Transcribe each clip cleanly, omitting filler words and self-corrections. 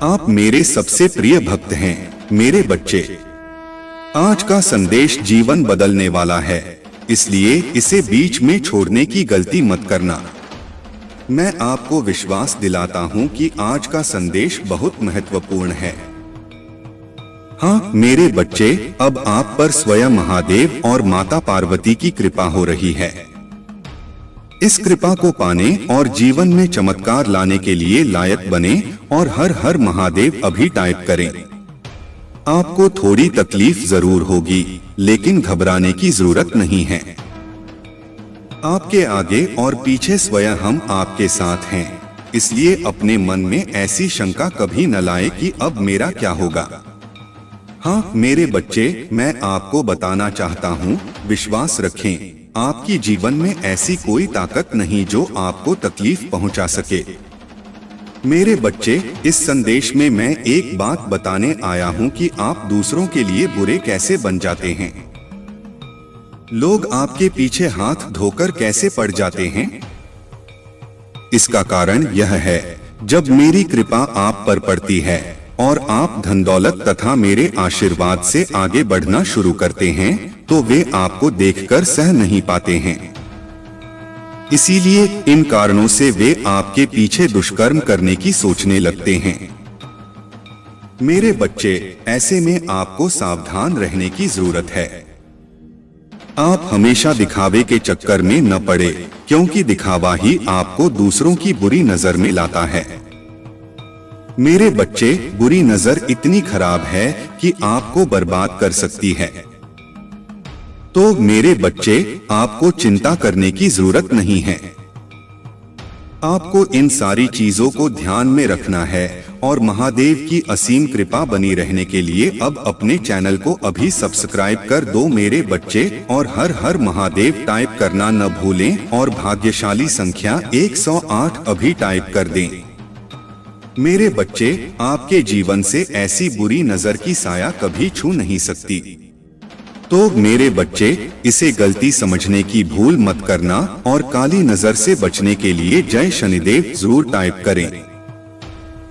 आप मेरे सबसे प्रिय भक्त हैं, मेरे बच्चे। आज का संदेश जीवन बदलने वाला है, इसलिए इसे बीच में छोड़ने की गलती मत करना। मैं आपको विश्वास दिलाता हूं कि आज का संदेश बहुत महत्वपूर्ण है। हाँ मेरे बच्चे, अब आप पर स्वयं महादेव और माता पार्वती की कृपा हो रही है। इस कृपा को पाने और जीवन में चमत्कार लाने के लिए लायक बने और हर हर महादेव अभी टाइप करें। आपको थोड़ी तकलीफ जरूर होगी, लेकिन घबराने की जरूरत नहीं है। आपके आगे और पीछे स्वयं हम आपके साथ हैं, इसलिए अपने मन में ऐसी शंका कभी न लाए कि अब मेरा क्या होगा। हाँ मेरे बच्चे, मैं आपको बताना चाहता हूँ, विश्वास रखें, आपकी जीवन में ऐसी कोई ताकत नहीं जो आपको तकलीफ पहुंचा सके। मेरे बच्चे, इस संदेश में मैं एक बात बताने आया हूं कि आप दूसरों के लिए बुरे कैसे बन जाते हैं। लोग आपके पीछे हाथ धोकर कैसे पड़ जाते हैं। इसका कारण यह है, जब मेरी कृपा आप पर पड़ती है और आप धन दौलत तथा मेरे आशीर्वाद से आगे बढ़ना शुरू करते हैं, तो वे आपको देखकर सह नहीं पाते हैं। इसीलिए इन कारणों से वे आपके पीछे दुष्कर्म करने की सोचने लगते हैं। मेरे बच्चे, ऐसे में आपको सावधान रहने की जरूरत है। आप हमेशा दिखावे के चक्कर में न पड़े, क्योंकि दिखावा ही आपको दूसरों की बुरी नजर में लाता है। मेरे बच्चे, बुरी नजर इतनी खराब है कि आपको बर्बाद कर सकती है। तो मेरे बच्चे, आपको चिंता करने की जरूरत नहीं है। आपको इन सारी चीजों को ध्यान में रखना है और महादेव की असीम कृपा बनी रहने के लिए अब अपने चैनल को अभी सब्सक्राइब कर दो मेरे बच्चे, और हर हर महादेव टाइप करना न भूलें और भाग्यशाली संख्या 108 अभी टाइप कर दें। मेरे बच्चे, आपके जीवन से ऐसी बुरी नजर की साया कभी छू नहीं सकती। तो मेरे बच्चे, इसे गलती समझने की भूल मत करना और काली नजर से बचने के लिए जय शनिदेव जरूर टाइप करें।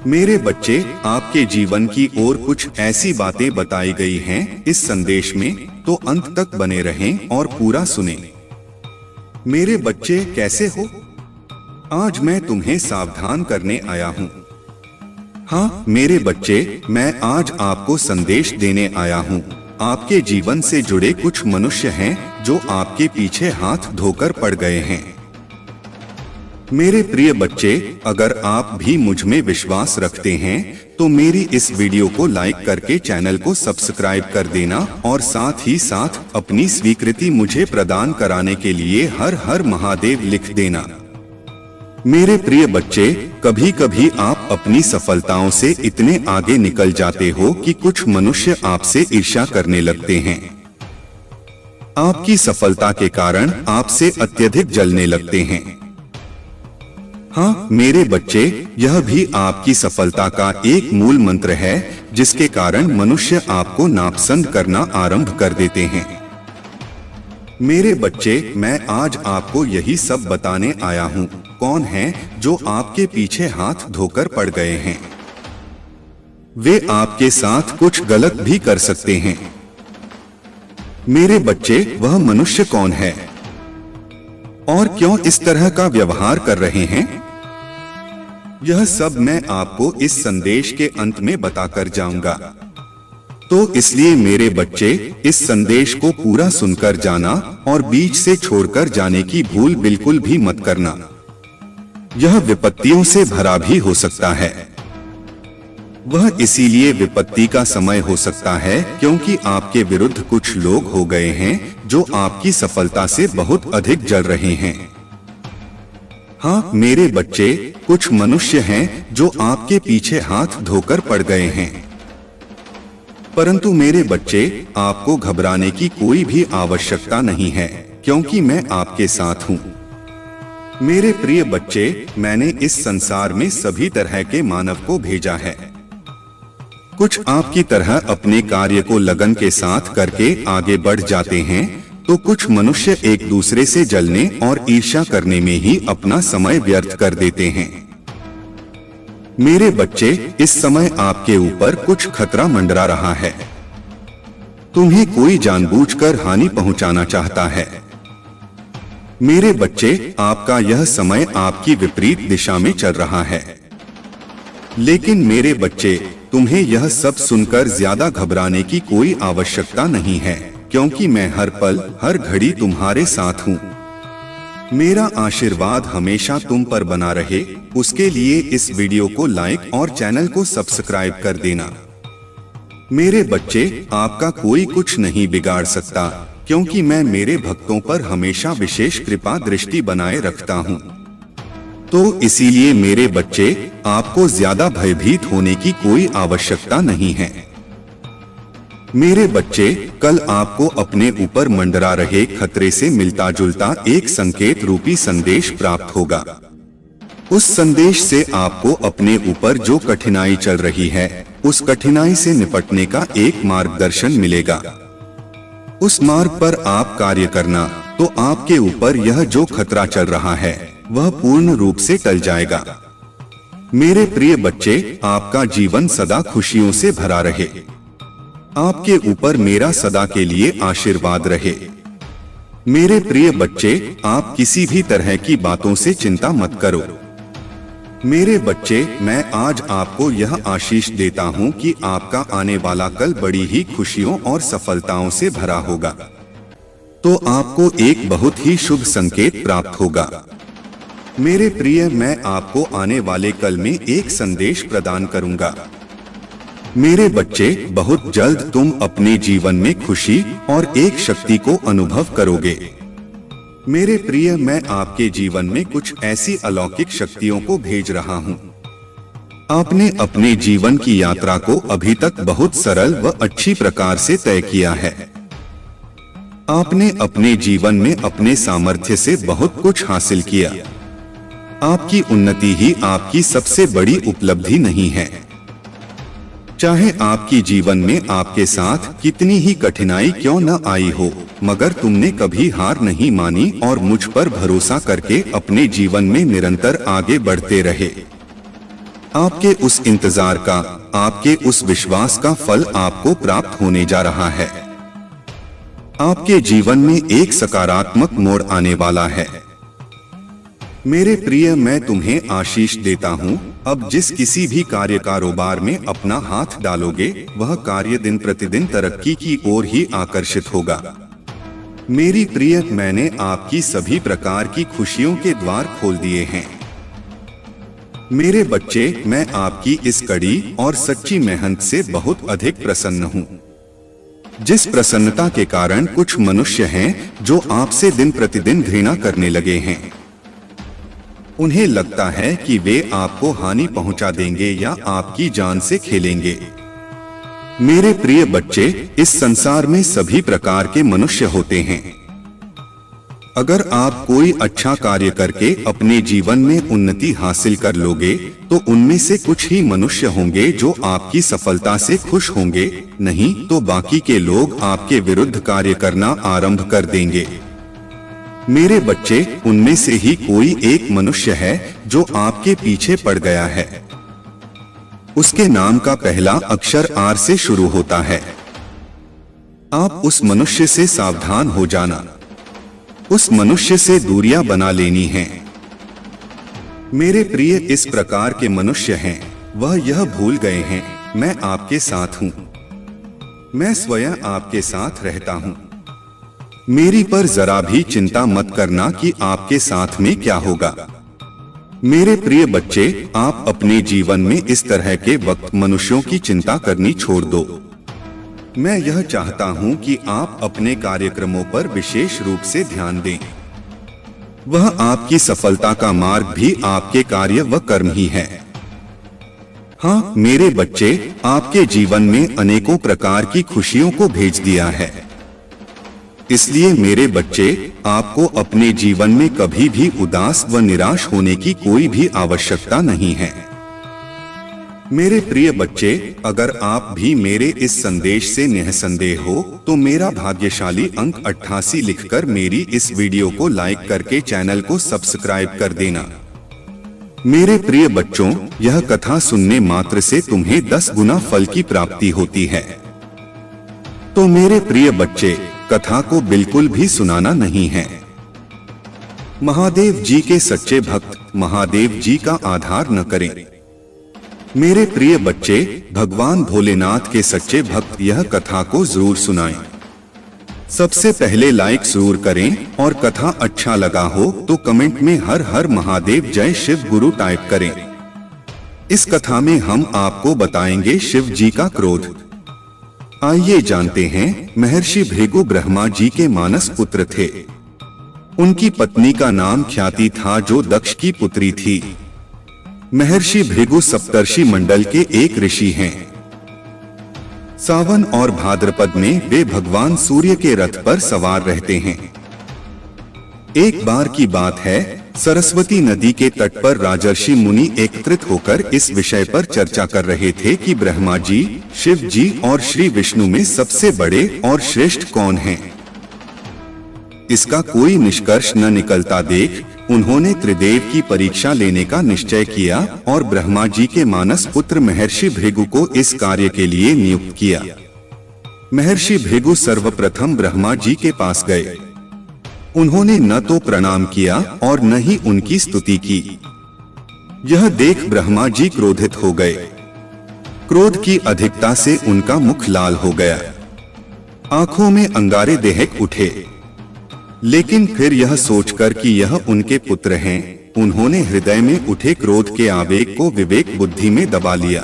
मेरे बच्चे, आपके जीवन की ओर कुछ ऐसी बातें बताई गई हैं इस संदेश में, तो अंत तक बने रहें और पूरा सुनें। मेरे बच्चे, कैसे हो? आज मैं तुम्हें सावधान करने आया हूँ। हाँ मेरे बच्चे, मैं आज आपको संदेश देने आया हूँ। आपके जीवन से जुड़े कुछ मनुष्य हैं जो आपके पीछे हाथ धोकर पड़ गए हैं। मेरे प्रिय बच्चे, अगर आप भी मुझ में विश्वास रखते हैं तो मेरी इस वीडियो को लाइक करके चैनल को सब्सक्राइब कर देना और साथ ही साथ अपनी स्वीकृति मुझे प्रदान कराने के लिए हर हर महादेव लिख देना। मेरे प्रिय बच्चे, कभी कभी आप अपनी सफलताओं से इतने आगे निकल जाते हो कि कुछ मनुष्य आपसे ईर्ष्या करने लगते हैं। आपकी सफलता के कारण आपसे अत्यधिक जलने लगते हैं। हाँ मेरे बच्चे, यह भी आपकी सफलता का एक मूल मंत्र है जिसके कारण मनुष्य आपको नापसंद करना आरंभ कर देते हैं। मेरे बच्चे, मैं आज आपको यही सब बताने आया हूँ। कौन हैं जो आपके पीछे हाथ धोकर पड़ गए हैं? वे आपके साथ कुछ गलत भी कर सकते हैं। मेरे बच्चे, वह मनुष्य कौन है और क्यों इस तरह का व्यवहार कर रहे हैं? यह सब मैं आपको इस संदेश के अंत में बताकर जाऊंगा। तो इसलिए मेरे बच्चे, इस संदेश को पूरा सुनकर जाना और बीच से छोड़कर जाने की भूल बिल्कुल भी मत करना। यह विपत्तियों से भरा भी हो सकता है। वह इसीलिए विपत्ति का समय हो सकता है क्योंकि आपके विरुद्ध कुछ लोग हो गए हैं जो आपकी सफलता से बहुत अधिक जल रहे हैं। हाँ मेरे बच्चे, कुछ मनुष्य हैं जो आपके पीछे हाथ धोकर पड़ गए हैं। परंतु मेरे बच्चे, आपको घबराने की कोई भी आवश्यकता नहीं है, क्योंकि मैं आपके साथ हूँ। मेरे प्रिय बच्चे, मैंने इस संसार में सभी तरह के मानव को भेजा है। कुछ आपकी तरह अपने कार्य को लगन के साथ करके आगे बढ़ जाते हैं, तो कुछ मनुष्य एक दूसरे से जलने और ईर्ष्या करने में ही अपना समय व्यर्थ कर देते हैं। मेरे बच्चे, इस समय आपके ऊपर कुछ खतरा मंडरा रहा है। तुम्हें कोई जानबूझकर हानि पहुंचाना चाहता है। मेरे बच्चे, आपका यह समय आपकी विपरीत दिशा में चल रहा है। लेकिन मेरे बच्चे, तुम्हें यह सब सुनकर ज्यादा घबराने की कोई आवश्यकता नहीं है, क्योंकि मैं हर पल हर घड़ी तुम्हारे साथ हूँ। मेरा आशीर्वाद हमेशा तुम पर बना रहे, उसके लिए इस वीडियो को लाइक और चैनल को सब्सक्राइब कर देना। मेरे बच्चे, आपका कोई कुछ नहीं बिगाड़ सकता, क्योंकि मैं मेरे भक्तों पर हमेशा विशेष कृपा दृष्टि बनाए रखता हूँ। तो इसीलिए मेरे बच्चे, आपको ज्यादा भयभीत होने की कोई आवश्यकता नहीं है। मेरे बच्चे, कल आपको अपने ऊपर मंडरा रहे खतरे से मिलता जुलता एक संकेत रूपी संदेश प्राप्त होगा। उस संदेश से आपको अपने ऊपर जो कठिनाई चल रही है, उस कठिनाई से निपटने का एक मार्गदर्शन मिलेगा। उस मार्ग पर आप कार्य करना, तो आपके ऊपर यह जो खतरा चल रहा है, वह पूर्ण रूप से टल जाएगा। मेरे प्रिय बच्चे, आपका जीवन सदा खुशियों से भरा रहे। आपके ऊपर मेरा सदा के लिए आशीर्वाद रहे। मेरे प्रिय बच्चे, आप किसी भी तरह की बातों से चिंता मत करो। मेरे बच्चे, मैं आज आपको यह आशीष देता हूँ कि आपका आने वाला कल बड़ी ही खुशियों और सफलताओं से भरा होगा। तो आपको एक बहुत ही शुभ संकेत प्राप्त होगा। मेरे प्रिय, मैं आपको आने वाले कल में एक संदेश प्रदान करूंगा। मेरे बच्चे, बहुत जल्द तुम अपने जीवन में खुशी और एक शक्ति को अनुभव करोगे। मेरे प्रिय, मैं आपके जीवन में कुछ ऐसी अलौकिक शक्तियों को भेज रहा हूँ। आपने अपने जीवन की यात्रा को अभी तक बहुत सरल व अच्छी प्रकार से तय किया है। आपने अपने जीवन में अपने सामर्थ्य से बहुत कुछ हासिल किया। आपकी उन्नति ही आपकी सबसे बड़ी उपलब्धि नहीं है। चाहे आपकी जीवन में आपके साथ कितनी ही कठिनाई क्यों न आई हो, मगर तुमने कभी हार नहीं मानी और मुझ पर भरोसा करके अपने जीवन में निरंतर आगे बढ़ते रहे। आपके उस इंतजार का, आपके उस विश्वास का फल आपको प्राप्त होने जा रहा है। आपके जीवन में एक सकारात्मक मोड़ आने वाला है। मेरे प्रिय, मैं तुम्हें आशीष देता हूँ। अब जिस किसी भी कार्य कारोबार में अपना हाथ डालोगे, वह कार्य दिन प्रतिदिन तरक्की की ओर ही आकर्षित होगा। मेरी प्रिय, मैंने आपकी सभी प्रकार की खुशियों के द्वार खोल दिए हैं। मेरे बच्चे, मैं आपकी इस कड़ी और सच्ची मेहनत से बहुत अधिक प्रसन्न हूँ। जिस प्रसन्नता के कारण कुछ मनुष्य हैं जो आपसे दिन प्रतिदिन घृणा करने लगे हैं। उन्हें लगता है कि वे आपको हानि पहुंचा देंगे या आपकी जान से खेलेंगे। मेरे प्रिय बच्चे, इस संसार में सभी प्रकार के मनुष्य होते हैं। अगर आप कोई अच्छा कार्य करके अपने जीवन में उन्नति हासिल कर लोगे, तो उनमें से कुछ ही मनुष्य होंगे जो आपकी सफलता से खुश होंगे, नहीं तो बाकी के लोग आपके विरुद्ध कार्य करना आरंभ कर देंगे। मेरे बच्चे, उनमें से ही कोई एक मनुष्य है जो आपके पीछे पड़ गया है। उसके नाम का पहला अक्षर आर से शुरू होता है। आप उस मनुष्य से सावधान हो जाना। उस मनुष्य से दूरियां बना लेनी हैं। मेरे प्रिय, इस प्रकार के मनुष्य हैं, वह यह भूल गए हैं मैं आपके साथ हूँ। मैं स्वयं आपके साथ रहता हूँ। मेरी पर जरा भी चिंता मत करना कि आपके साथ में क्या होगा। मेरे प्रिय बच्चे, आप अपने जीवन में इस तरह के वक्त मनुष्यों की चिंता करनी छोड़ दो। मैं यह चाहता हूं कि आप अपने कार्यक्रमों पर विशेष रूप से ध्यान दें। वह आपकी सफलता का मार्ग भी आपके कार्य व कर्म ही है। हाँ मेरे बच्चे, आपके जीवन में अनेकों प्रकार की खुशियों को भेज दिया है। इसलिए मेरे बच्चे, आपको अपने जीवन में कभी भी उदास व निराश होने की कोई भी आवश्यकता नहीं है। मेरे प्रिय बच्चे, अगर आप भी मेरे इस संदेश से निःसंदेह हो, तो मेरा भाग्यशाली अंक 88 लिखकर मेरी इस वीडियो को लाइक करके चैनल को सब्सक्राइब कर देना। मेरे प्रिय बच्चों, यह कथा सुनने मात्र से तुम्हें 10 गुना फल की प्राप्ति होती है। तो मेरे प्रिय बच्चे, कथा को बिल्कुल भी सुनाना नहीं है। महादेव जी के सच्चे भक्त महादेव जी का आधार न करें। मेरे प्रिय बच्चे, भगवान भोलेनाथ के सच्चे भक्त यह कथा को जरूर सुनाएं। सबसे पहले लाइक जरूर करें और कथा अच्छा लगा हो तो कमेंट में हर हर महादेव जय शिव गुरु टाइप करें। इस कथा में हम आपको बताएंगे शिव जी का क्रोध। आइए जानते हैं। महर्षि भृगु ब्रह्मा जी के मानस पुत्र थे। उनकी पत्नी का नाम ख्याति था जो दक्ष की पुत्री थी। महर्षि भृगु सप्तर्षि मंडल के एक ऋषि हैं। सावन और भाद्रपद में वे भगवान सूर्य के रथ पर सवार रहते हैं। एक बार की बात है, सरस्वती नदी के तट पर राजर्षि मुनि एकत्रित होकर इस विषय पर चर्चा कर रहे थे कि ब्रह्मा जी, शिव जी और श्री विष्णु में सबसे बड़े और श्रेष्ठ कौन हैं। इसका कोई निष्कर्ष न निकलता देख उन्होंने त्रिदेव की परीक्षा लेने का निश्चय किया और ब्रह्मा जी के मानस पुत्र महर्षि भृगु को इस कार्य के लिए नियुक्त किया। महर्षि भृगु सर्वप्रथम ब्रह्मा जी के पास गए। उन्होंने न तो प्रणाम किया और न ही उनकी स्तुति की। यह देख ब्रह्मा जी क्रोधित हो गए। क्रोध की अधिकता से उनका मुख लाल हो गया। आंखों में अंगारे दहक उठे। लेकिन फिर यह सोचकर कि यह उनके पुत्र हैं, उन्होंने हृदय में उठे क्रोध के आवेग को विवेक बुद्धि में दबा लिया।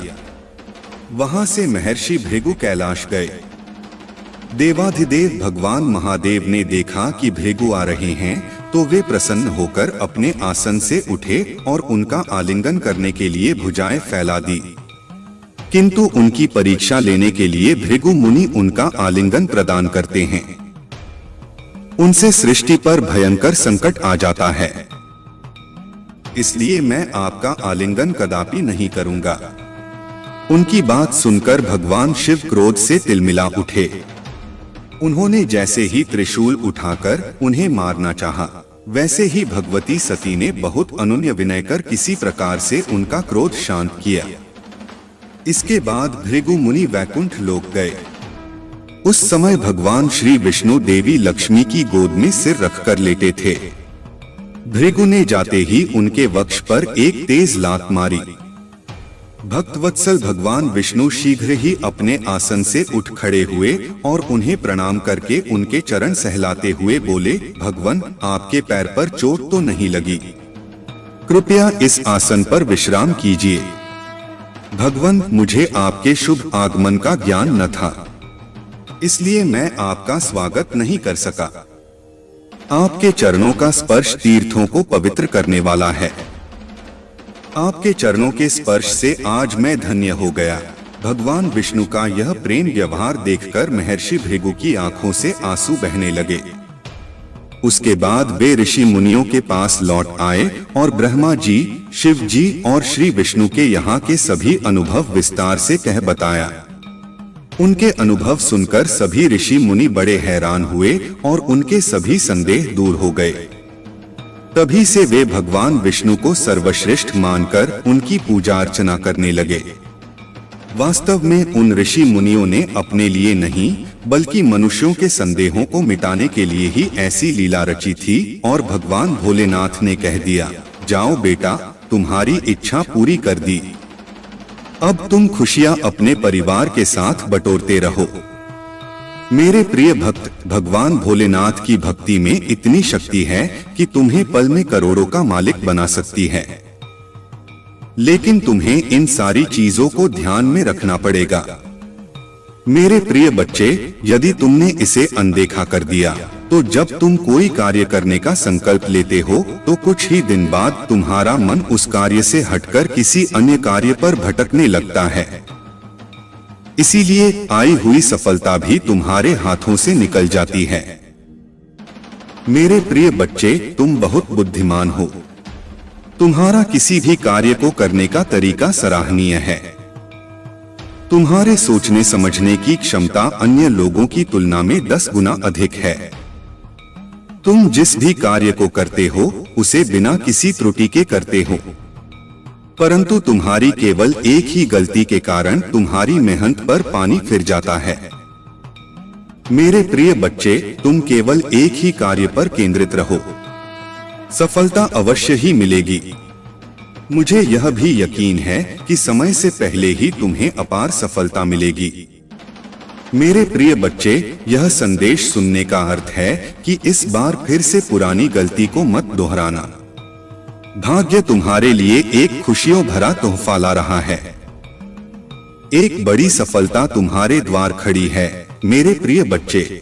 वहां से महर्षि भृगु कैलाश गए। देवाधिदेव भगवान महादेव ने देखा कि भृगु आ रहे हैं तो वे प्रसन्न होकर अपने आसन से उठे और उनका आलिंगन करने के लिए भुजाएं फैला दी। किंतु उनकी परीक्षा लेने के लिए भृगु मुनि उनका आलिंगन प्रदान करते हैं। उनसे सृष्टि पर भयंकर संकट आ जाता है। इसलिए मैं आपका आलिंगन कदापि नहीं करूंगा। उनकी बात सुनकर भगवान शिव क्रोध से तिलमिला उठे। उन्होंने जैसे ही त्रिशूल उठाकर उन्हें मारना चाहा, वैसे ही भगवती सती ने बहुत अनुनय विनय कर किसी प्रकार से उनका क्रोध शांत किया। इसके बाद भृगु मुनि वैकुंठ लोक गए। उस समय भगवान श्री विष्णु देवी लक्ष्मी की गोद में सिर रखकर लेटे थे। भृगु ने जाते ही उनके वक्ष पर एक तेज लात मारी। भक्तवत्सल भगवान विष्णु शीघ्र ही अपने आसन से उठ खड़े हुए और उन्हें प्रणाम करके उनके चरण सहलाते हुए बोले, भगवान, आपके पैर पर चोट तो नहीं लगी? कृपया इस आसन पर विश्राम कीजिए। भगवान, मुझे आपके शुभ आगमन का ज्ञान न था, इसलिए मैं आपका स्वागत नहीं कर सका। आपके चरणों का स्पर्श तीर्थों को पवित्र करने वाला है। आपके चरणों के स्पर्श से आज मैं धन्य हो गया। भगवान विष्णु का यह प्रेम व्यवहार देखकर महर्षि भृगु की आंखों से आंसू बहने लगे। उसके बाद वे ऋषि मुनियों के पास लौट आए और ब्रह्मा जी, शिव जी और श्री विष्णु के यहाँ के सभी अनुभव विस्तार से कह बताया। उनके अनुभव सुनकर सभी ऋषि मुनि बड़े हैरान हुए और उनके सभी संदेह दूर हो गए। तभी से वे भगवान विष्णु को सर्वश्रेष्ठ मानकर उनकी पूजा अर्चना करने लगे। वास्तव में उन ऋषि मुनियों ने अपने लिए नहीं बल्कि मनुष्यों के संदेहों को मिटाने के लिए ही ऐसी लीला रची थी और भगवान भोलेनाथ ने कह दिया, जाओ बेटा, तुम्हारी इच्छा पूरी कर दी। अब तुम खुशियां अपने परिवार के साथ बटोरते रहो। मेरे प्रिय भक्त, भगवान भोलेनाथ की भक्ति में इतनी शक्ति है कि तुम्हें पल में करोड़ों का मालिक बना सकती है। लेकिन तुम्हें इन सारी चीजों को ध्यान में रखना पड़ेगा। मेरे प्रिय बच्चे, यदि तुमने इसे अनदेखा कर दिया तो जब तुम कोई कार्य करने का संकल्प लेते हो तो कुछ ही दिन बाद तुम्हारा मन उस कार्य से हटकर किसी अन्य कार्य पर भटकने लगता है। इसीलिए आई हुई सफलता भी तुम्हारे हाथों से निकल जाती है। मेरे प्रिय बच्चे, तुम बहुत बुद्धिमान हो। तुम्हारा किसी भी कार्य को करने का तरीका सराहनीय है। तुम्हारे सोचने समझने की क्षमता अन्य लोगों की तुलना में 10 गुना अधिक है। तुम जिस भी कार्य को करते हो उसे बिना किसी त्रुटि के करते हो। परंतु तुम्हारी केवल एक ही गलती के कारण तुम्हारी मेहनत पर पानी फिर जाता है। मेरे प्रिय बच्चे, तुम केवल एक ही कार्य पर केंद्रित रहो, सफलता अवश्य ही मिलेगी। मुझे यह भी यकीन है कि समय से पहले ही तुम्हें अपार सफलता मिलेगी। मेरे प्रिय बच्चे, यह संदेश सुनने का अर्थ है कि इस बार फिर से पुरानी गलती को मत दोहराना। भाग्य तुम्हारे लिए एक खुशियों भरा तोहफा ला रहा है। एक बड़ी सफलता तुम्हारे द्वार खड़ी है। मेरे प्रिय बच्चे,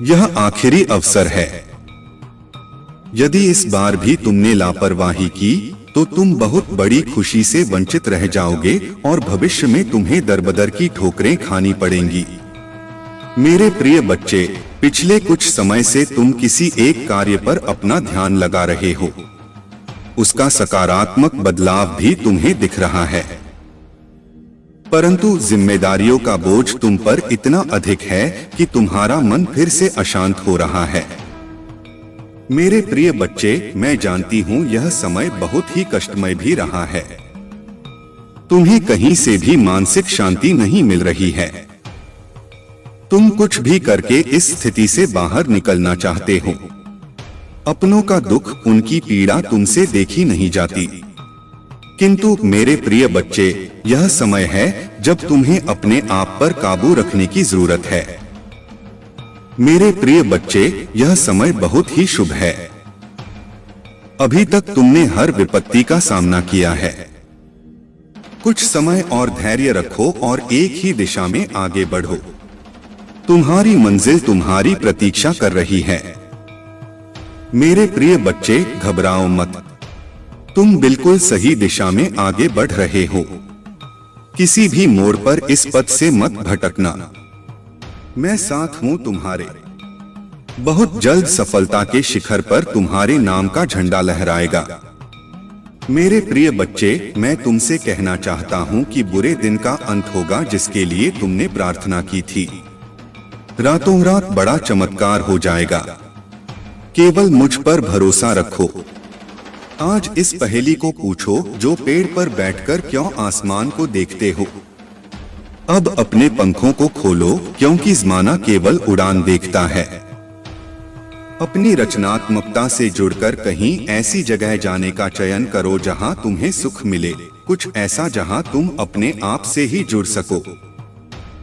यह आखिरी अवसर है। यदि इस बार भी तुमने लापरवाही की तो तुम बहुत बड़ी खुशी से वंचित रह जाओगे और भविष्य में तुम्हें दरबदर की ठोकरें खानी पड़ेंगी। मेरे प्रिय बच्चे, पिछले कुछ समय से तुम किसी एक कार्य पर अपना ध्यान लगा रहे हो। उसका सकारात्मक बदलाव भी तुम्हें दिख रहा है, परंतु जिम्मेदारियों का बोझ तुम पर इतना अधिक है कि तुम्हारा मन फिर से अशांत हो रहा है। मेरे प्रिय बच्चे, मैं जानती हूँ यह समय बहुत ही कष्टमय भी रहा है। तुम्हें कहीं से भी मानसिक शांति नहीं मिल रही है। तुम कुछ भी करके इस स्थिति से बाहर निकलना चाहते हो। अपनों का दुख, उनकी पीड़ा तुमसे देखी नहीं जाती। किंतु मेरे प्रिय बच्चे, यह समय है जब तुम्हें अपने आप पर काबू रखने की जरूरत है। मेरे प्रिय बच्चे, यह समय बहुत ही शुभ है। अभी तक तुमने हर विपत्ति का सामना किया है। कुछ समय और धैर्य रखो और एक ही दिशा में आगे बढ़ो। तुम्हारी मंजिल तुम्हारी प्रतीक्षा कर रही है। मेरे प्रिय बच्चे, घबराओ मत। तुम बिल्कुल सही दिशा में आगे बढ़ रहे हो। किसी भी मोड़ पर इस पथ से मत भटकना। मैं साथ हूं तुम्हारे। बहुत जल्द सफलता के शिखर पर तुम्हारे नाम का झंडा लहराएगा। मेरे प्रिय बच्चे, मैं तुमसे कहना चाहता हूं कि बुरे दिन का अंत होगा जिसके लिए तुमने प्रार्थना की थी। रातों रात बड़ा चमत्कार हो जाएगा। केवल मुझ पर भरोसा रखो। आज इस पहेली को पूछो, जो पेड़ पर बैठकर क्यों आसमान को देखते हो? अब अपने पंखों को खोलो, क्योंकि ज़माना केवल उड़ान देखता है। अपनी रचनात्मकता से जुड़कर कहीं ऐसी जगह जाने का चयन करो जहां तुम्हें सुख मिले, कुछ ऐसा जहां तुम अपने आप से ही जुड़ सको।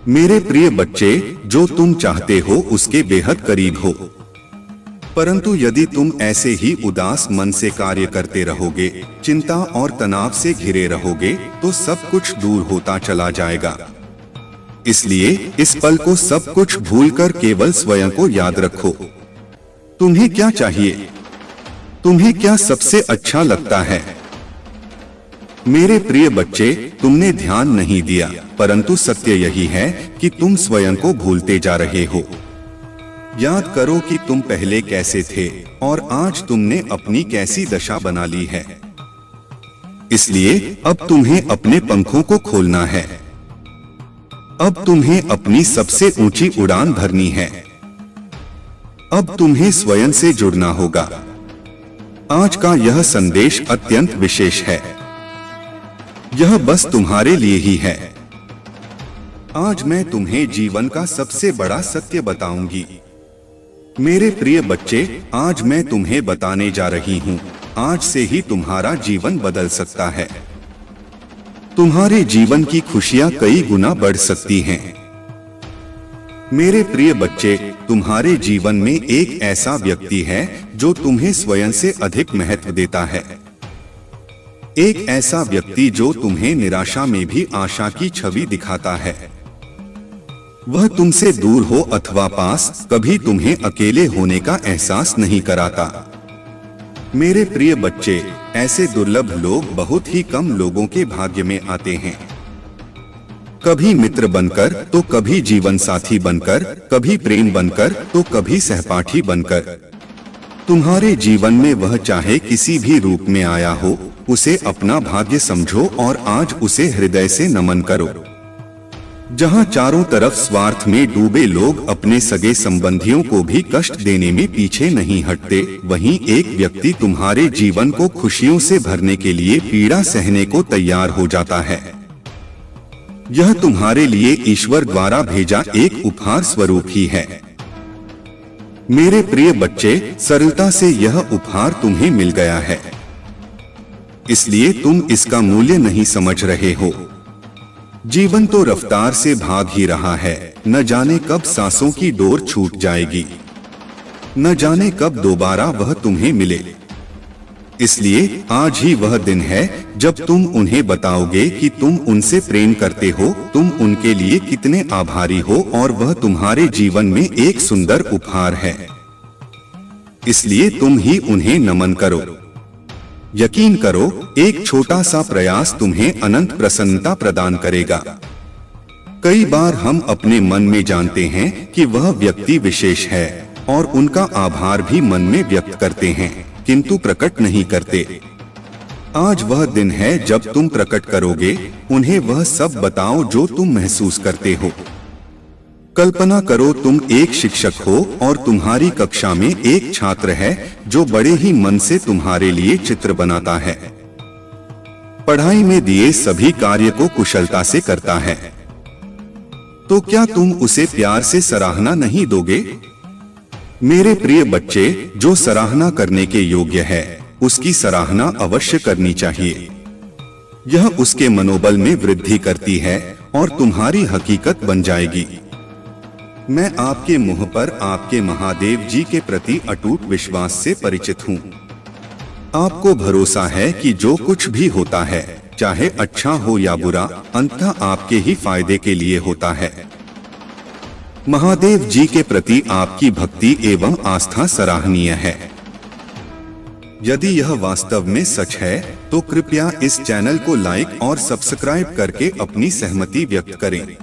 मेरे प्रिय बच्चे, जो तुम चाहते हो उसके बेहद करीब हो। परंतु यदि तुम ऐसे ही उदास मन से कार्य करते रहोगे, चिंता और तनाव से घिरे रहोगे, तो सब कुछ दूर होता चला जाएगा। इसलिए इस पल को सब कुछ भूलकर केवल स्वयं को याद रखो। तुम्हें क्या चाहिए? तुम्हें क्या सबसे अच्छा लगता है? मेरे प्रिय बच्चे, तुमने ध्यान नहीं दिया, परंतु सत्य यही है कि तुम स्वयं को भूलते जा रहे हो। याद करो कि तुम पहले कैसे थे और आज तुमने अपनी कैसी दशा बना ली है। इसलिए अब तुम्हें अपने पंखों को खोलना है। अब तुम्हें अपनी सबसे ऊंची उड़ान भरनी है। अब तुम्हें स्वयं से जुड़ना होगा। आज का यह संदेश अत्यंत विशेष है। यह बस तुम्हारे लिए ही है। आज मैं तुम्हें जीवन का सबसे बड़ा सत्य बताऊंगी। मेरे प्रिय बच्चे, आज मैं तुम्हें बताने जा रही हूँ, आज से ही तुम्हारा जीवन बदल सकता है। तुम्हारे जीवन की खुशियाँ कई गुना बढ़ सकती हैं। मेरे प्रिय बच्चे, तुम्हारे जीवन में एक ऐसा व्यक्ति है जो तुम्हें स्वयं से अधिक महत्व देता है। एक ऐसा व्यक्ति जो तुम्हें निराशा में भी आशा की छवि दिखाता है। वह तुमसे दूर हो अथवा पास, कभी तुम्हें अकेले होने का एहसास नहीं कराता। मेरे प्रिय बच्चे, ऐसे दुर्लभ लोग बहुत ही कम लोगों के भाग्य में आते हैं। कभी मित्र बनकर, तो कभी जीवन साथी बनकर, कभी प्रेम बनकर, तो कभी सहपाठी बनकर। तुम्हारे जीवन में वह चाहे किसी भी रूप में आया हो, उसे अपना भाग्य समझो और आज उसे हृदय से नमन करो। जहां चारों तरफ स्वार्थ में डूबे लोग अपने सगे संबंधियों को भी कष्ट देने में पीछे नहीं हटते, वहीं एक व्यक्ति तुम्हारे जीवन को खुशियों से भरने के लिए पीड़ा सहने को तैयार हो जाता है। यह तुम्हारे लिए ईश्वर द्वारा भेजा एक उपहार स्वरूप ही है। मेरे प्रिय बच्चे, सरलता से यह उपहार तुम्हें मिल गया है, इसलिए तुम इसका मूल्य नहीं समझ रहे हो। जीवन तो रफ्तार से भाग ही रहा है, न जाने कब सांसों की डोर छूट जाएगी, न जाने कब दोबारा वह तुम्हें मिले। इसलिए आज ही वह दिन है जब तुम उन्हें बताओगे कि तुम उनसे प्रेम करते हो, तुम उनके लिए कितने आभारी हो और वह तुम्हारे जीवन में एक सुंदर उपहार है। इसलिए तुम ही उन्हें नमन करो। यकीन करो, एक छोटा सा प्रयास तुम्हें अनंत प्रसन्नता प्रदान करेगा। कई बार हम अपने मन में जानते हैं कि वह व्यक्ति विशेष है और उनका आभार भी मन में व्यक्त करते हैं, किंतु प्रकट नहीं करते। आज वह दिन है जब तुम प्रकट करोगे, उन्हें वह सब बताओ जो तुम महसूस करते हो। कल्पना करो तुम एक शिक्षक हो और तुम्हारी कक्षा में एक छात्र है जो बड़े ही मन से तुम्हारे लिए चित्र बनाता है, पढ़ाई में दिए सभी कार्य को कुशलता से करता है। तो क्या तुम उसे प्यार से सराहना नहीं दोगे? मेरे प्रिय बच्चे, जो सराहना करने के योग्य है उसकी सराहना अवश्य करनी चाहिए। यह उसके मनोबल में वृद्धि करती है और तुम्हारी हकीकत बन जाएगी। मैं आपके मुंह पर आपके महादेव जी के प्रति अटूट विश्वास से परिचित हूँ। आपको भरोसा है कि जो कुछ भी होता है, चाहे अच्छा हो या बुरा, अंततः आपके ही फायदे के लिए होता है। महादेव जी के प्रति आपकी भक्ति एवं आस्था सराहनीय है। यदि यह वास्तव में सच है तो कृपया इस चैनल को लाइक और सब्सक्राइब करके अपनी सहमति व्यक्त करें।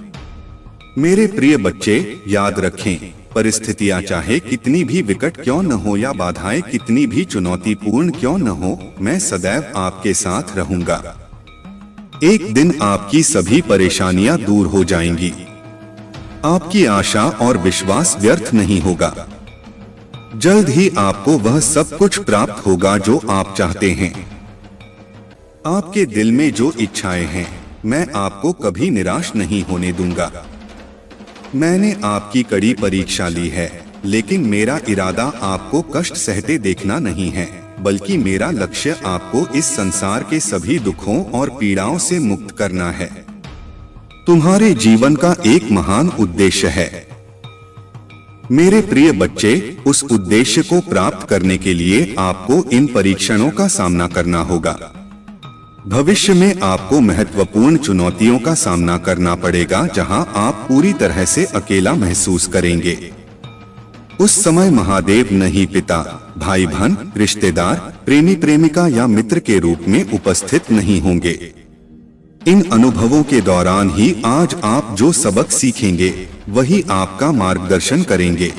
मेरे प्रिय बच्चे, याद रखें, परिस्थितियां चाहे कितनी भी विकट क्यों न हो या बाधाएं कितनी भी चुनौतीपूर्ण क्यों न हो, मैं सदैव आपके साथ रहूंगा। एक दिन आपकी सभी परेशानियां दूर हो जाएंगी। आपकी आशा और विश्वास व्यर्थ नहीं होगा। जल्द ही आपको वह सब कुछ प्राप्त होगा जो आप चाहते हैं। आपके दिल में जो इच्छाएं हैं, मैं आपको कभी निराश नहीं होने दूंगा। मैंने आपकी कड़ी परीक्षा ली है, लेकिन मेरा इरादा आपको कष्ट सहते देखना नहीं है, बल्कि मेरा लक्ष्य आपको इस संसार के सभी दुखों और पीड़ाओं से मुक्त करना है। तुम्हारे जीवन का एक महान उद्देश्य है। मेरे प्रिय बच्चे, उस उद्देश्य को प्राप्त करने के लिए आपको इन परीक्षणों का सामना करना होगा। भविष्य में आपको महत्वपूर्ण चुनौतियों का सामना करना पड़ेगा, जहां आप पूरी तरह से अकेला महसूस करेंगे। उस समय महादेव नहीं पिता, भाई बहन, रिश्तेदार, प्रेमी प्रेमिका या मित्र के रूप में उपस्थित नहीं होंगे। इन अनुभवों के दौरान ही आज आप जो सबक सीखेंगे वही आपका मार्गदर्शन करेंगे।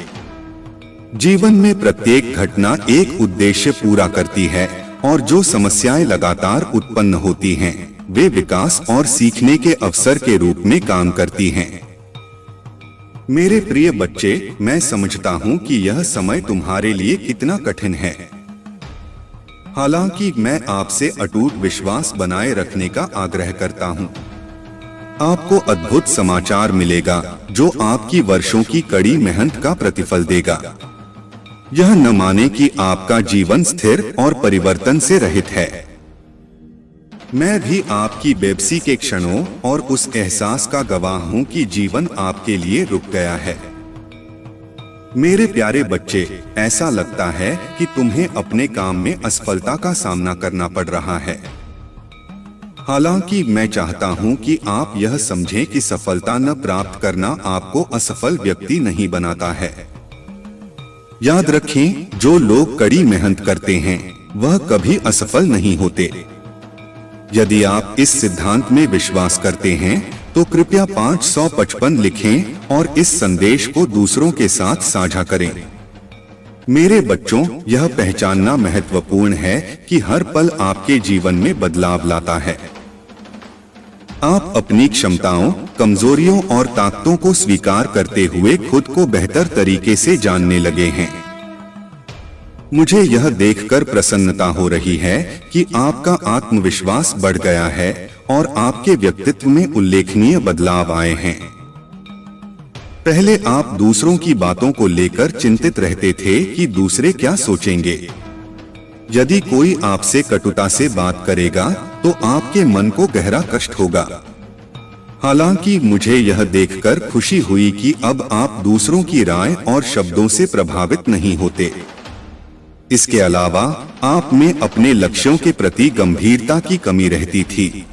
जीवन में प्रत्येक घटना एक उद्देश्य पूरा करती है और जो समस्याएं लगातार उत्पन्न होती हैं, वे विकास और सीखने के अवसर के रूप में काम करती हैं। मेरे प्रिय बच्चे, मैं समझता हूं कि यह समय तुम्हारे लिए कितना कठिन है। हालांकि मैं आपसे अटूट विश्वास बनाए रखने का आग्रह करता हूं। आपको अद्भुत समाचार मिलेगा जो आपकी वर्षों की कड़ी मेहनत का प्रतिफल देगा। यह न माने कि आपका जीवन स्थिर और परिवर्तन से रहित है। मैं भी आपकी बेबसी के क्षणों और उस एहसास का गवाह हूं कि जीवन आपके लिए रुक गया है। मेरे प्यारे बच्चे, ऐसा लगता है कि तुम्हें अपने काम में असफलता का सामना करना पड़ रहा है। हालांकि मैं चाहता हूं कि आप यह समझें कि सफलता न प्राप्त करना आपको असफल व्यक्ति नहीं बनाता है। याद रखें, जो लोग कड़ी मेहनत करते हैं वह कभी असफल नहीं होते। यदि आप इस सिद्धांत में विश्वास करते हैं तो कृपया 555 लिखें और इस संदेश को दूसरों के साथ साझा करें। मेरे बच्चों, यह पहचानना महत्वपूर्ण है कि हर पल आपके जीवन में बदलाव लाता है। आप अपनी क्षमताओं, कमजोरियों और ताकतों को स्वीकार करते हुए खुद को बेहतर तरीके से जानने लगे हैं। मुझे यह देखकर प्रसन्नता हो रही है कि आपका आत्मविश्वास बढ़ गया है और आपके व्यक्तित्व में उल्लेखनीय बदलाव आए हैं। पहले आप दूसरों की बातों को लेकर चिंतित रहते थे कि दूसरे क्या सोचेंगे। यदि कोई आपसे कटुता से बात करेगा तो आपके मन को गहरा कष्ट होगा। हालांकि मुझे यह देखकर खुशी हुई कि अब आप दूसरों की राय और शब्दों से प्रभावित नहीं होते। इसके अलावा आप में अपने लक्ष्यों के प्रति गंभीरता की कमी रहती थी।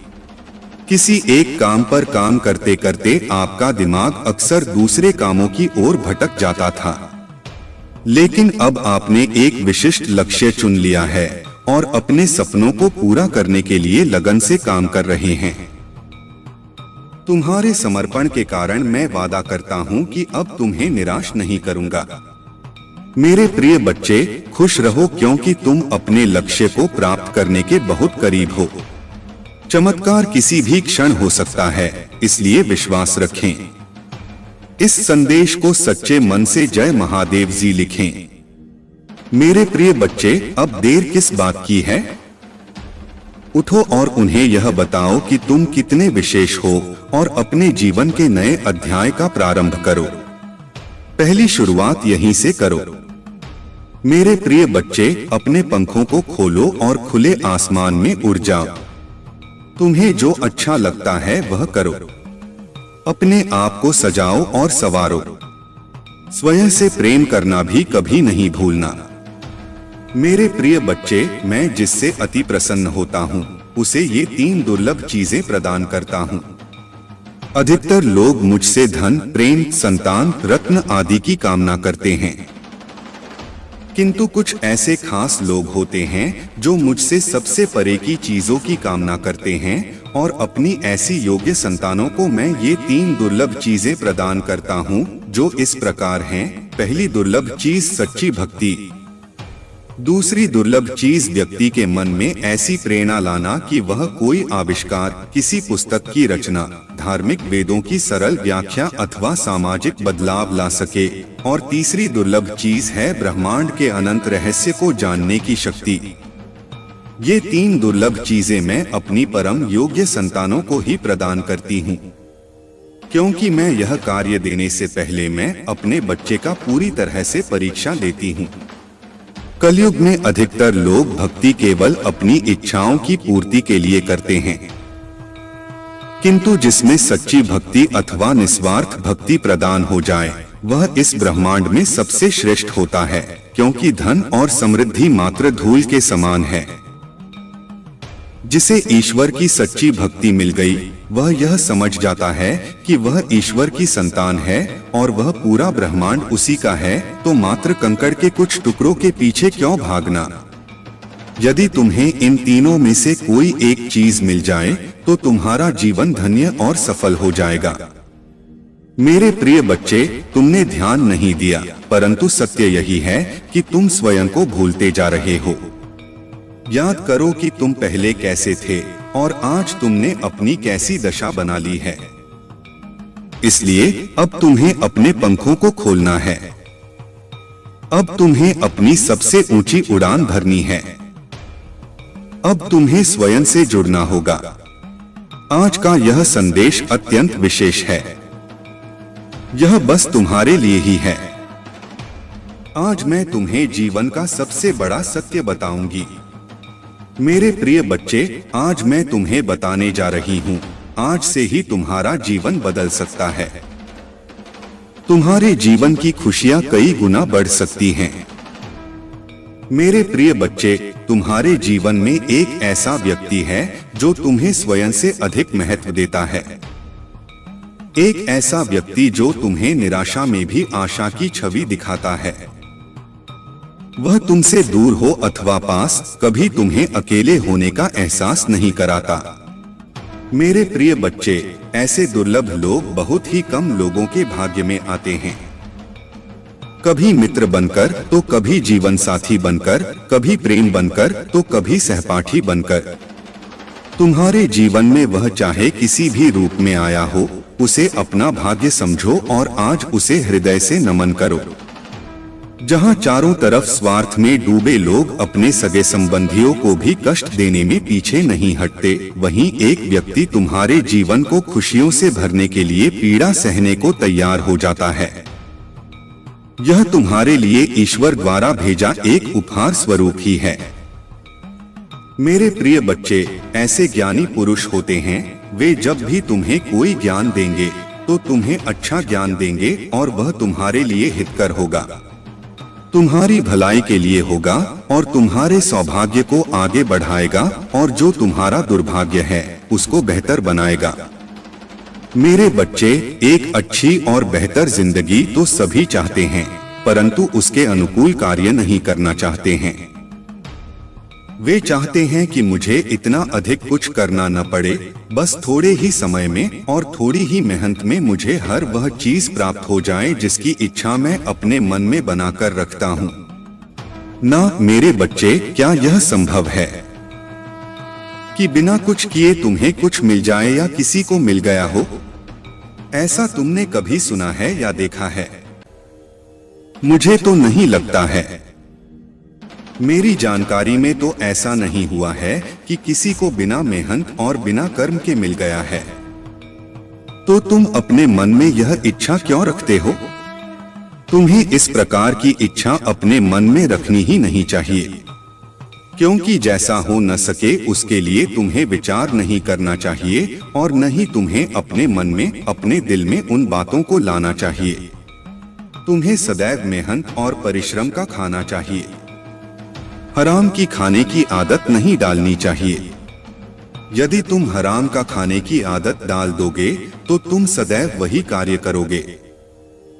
किसी एक काम पर काम करते करते आपका दिमाग अक्सर दूसरे कामों की ओर भटक जाता था, लेकिन अब आपने एक विशिष्ट लक्ष्य चुन लिया है और अपने सपनों को पूरा करने के लिए लगन से काम कर रहे हैं। तुम्हारे समर्पण के कारण मैं वादा करता हूं कि अब तुम्हें निराश नहीं करूंगा। मेरे प्रिय बच्चे, खुश रहो क्योंकि तुम अपने लक्ष्य को प्राप्त करने के बहुत करीब हो। चमत्कार किसी भी क्षण हो सकता है, इसलिए विश्वास रखें। इस संदेश को सच्चे मन से जय महादेव जी लिखें। मेरे प्रिय बच्चे, अब देर किस बात की है? उठो और उन्हें यह बताओ कि तुम कितने विशेष हो और अपने जीवन के नए अध्याय का प्रारंभ करो। पहली शुरुआत यहीं से करो। मेरे प्रिय बच्चे, अपने पंखों को खोलो और खुले आसमान में उड़ जाओ। तुम्हें जो अच्छा लगता है वह करो। अपने आप को सजाओ और संवारो। स्वयं से प्रेम करना भी कभी नहीं भूलना। मेरे प्रिय बच्चे, मैं जिससे अति प्रसन्न होता हूँ उसे ये 3 दुर्लभ चीजें प्रदान करता हूँ। अधिकतर लोग मुझसे धन, प्रेम, संतान, रत्न आदि की कामना करते हैं, किंतु कुछ ऐसे खास लोग होते हैं जो मुझसे सबसे परे की चीजों की कामना करते हैं और अपनी ऐसी योग्य संतानों को मैं ये 3 दुर्लभ चीजें प्रदान करता हूँ, जो इस प्रकार हैं। पहली दुर्लभ चीज सच्ची भक्ति। दूसरी दुर्लभ चीज व्यक्ति के मन में ऐसी प्रेरणा लाना कि वह कोई आविष्कार, किसी पुस्तक की रचना, धार्मिक वेदों की सरल व्याख्या अथवा सामाजिक बदलाव ला सके। और तीसरी दुर्लभ चीज है ब्रह्मांड के अनंत रहस्य को जानने की शक्ति। ये 3 दुर्लभ चीजें मैं अपनी परम योग्य संतानों को ही प्रदान करती हूँ, क्योंकि मैं यह कार्य देने से पहले मैं अपने बच्चे का पूरी तरह से परीक्षा लेती हूँ। कलयुग में अधिकतर लोग भक्ति केवल अपनी इच्छाओं की पूर्ति के लिए करते हैं, किंतु जिसमें सच्ची भक्ति अथवा निस्वार्थ भक्ति प्रदान हो जाए वह इस ब्रह्मांड में सबसे श्रेष्ठ होता है, क्योंकि धन और समृद्धि मात्र धूल के समान है। जिसे ईश्वर की सच्ची भक्ति मिल गई वह यह समझ जाता है कि वह ईश्वर की संतान है और वह पूरा ब्रह्मांड उसी का है, तो मात्र कंकड़ के कुछ टुकड़ों के पीछे क्यों भागना। यदि तुम्हें इन तीनों में से कोई एक चीज मिल जाए तो तुम्हारा जीवन धन्य और सफल हो जाएगा। मेरे प्रिय बच्चे, तुमने ध्यान नहीं दिया, परंतु सत्य यही है कि तुम स्वयं को भूलते जा रहे हो। याद करो कि तुम पहले कैसे थे और आज तुमने अपनी कैसी दशा बना ली है। इसलिए अब तुम्हें अपने पंखों को खोलना है। अब तुम्हें अपनी सबसे ऊंची उड़ान भरनी है। अब तुम्हें स्वयं से जुड़ना होगा। आज का यह संदेश अत्यंत विशेष है। यह बस तुम्हारे लिए ही है। आज मैं तुम्हें जीवन का सबसे बड़ा सत्य बताऊंगी। मेरे प्रिय बच्चे, आज मैं तुम्हें बताने जा रही हूँ, आज से ही तुम्हारा जीवन बदल सकता है। तुम्हारे जीवन की खुशियाँ कई गुना बढ़ सकती हैं। मेरे प्रिय बच्चे, तुम्हारे जीवन में एक ऐसा व्यक्ति है जो तुम्हें स्वयं से अधिक महत्व देता है। एक ऐसा व्यक्ति जो तुम्हें निराशा में भी आशा की छवि दिखाता है। वह तुमसे दूर हो अथवा पास, कभी तुम्हें अकेले होने का एहसास नहीं कराता। मेरे प्रिय बच्चे, ऐसे दुर्लभ लोग बहुत ही कम लोगों के भाग्य में आते हैं। कभी मित्र बनकर तो कभी जीवन साथी बनकर, कभी प्रेम बनकर तो कभी सहपाठी बनकर। तुम्हारे जीवन में वह चाहे किसी भी रूप में आया हो, उसे अपना भाग्य समझो और आज उसे हृदय से नमन करो। जहां चारों तरफ स्वार्थ में डूबे लोग अपने सगे संबंधियों को भी कष्ट देने में पीछे नहीं हटते, वहीं एक व्यक्ति तुम्हारे जीवन को खुशियों से भरने के लिए पीड़ा सहने को तैयार हो जाता है। यह तुम्हारे लिए ईश्वर द्वारा भेजा एक उपहार स्वरूप ही है। मेरे प्रिय बच्चे, ऐसे ज्ञानी पुरुष होते हैं, वे जब भी तुम्हें कोई ज्ञान देंगे तो तुम्हें अच्छा ज्ञान देंगे और वह तुम्हारे लिए हितकर होगा, तुम्हारी भलाई के लिए होगा और तुम्हारे सौभाग्य को आगे बढ़ाएगा और जो तुम्हारा दुर्भाग्य है उसको बेहतर बनाएगा। मेरे बच्चे, एक अच्छी और बेहतर जिंदगी तो सभी चाहते हैं, परंतु उसके अनुकूल कार्य नहीं करना चाहते हैं। वे चाहते हैं कि मुझे इतना अधिक कुछ करना न पड़े, बस थोड़े ही समय में और थोड़ी ही मेहनत में मुझे हर वह चीज प्राप्त हो जाए जिसकी इच्छा मैं अपने मन में बनाकर रखता हूँ। ना मेरे बच्चे, क्या यह संभव है कि बिना कुछ किए तुम्हें कुछ मिल जाए या किसी को मिल गया हो? ऐसा तुमने कभी सुना है या देखा है? मुझे तो नहीं लगता है। मेरी जानकारी में तो ऐसा नहीं हुआ है कि किसी को बिना मेहनत और बिना कर्म के मिल गया है। तो तुम अपने मन में यह इच्छा क्यों रखते हो? तुम्हें इस प्रकार की इच्छा अपने मन में रखनी ही नहीं चाहिए, क्योंकि जैसा हो न सके उसके लिए तुम्हें विचार नहीं करना चाहिए और न ही तुम्हें अपने मन में, अपने दिल में उन बातों को लाना चाहिए। तुम्हें सदैव मेहनत और परिश्रम का खाना चाहिए, हराम की खाने की आदत नहीं डालनी चाहिए। यदि तुम हराम का खाने की आदत डाल दोगे तो तुम सदैव वही कार्य करोगे।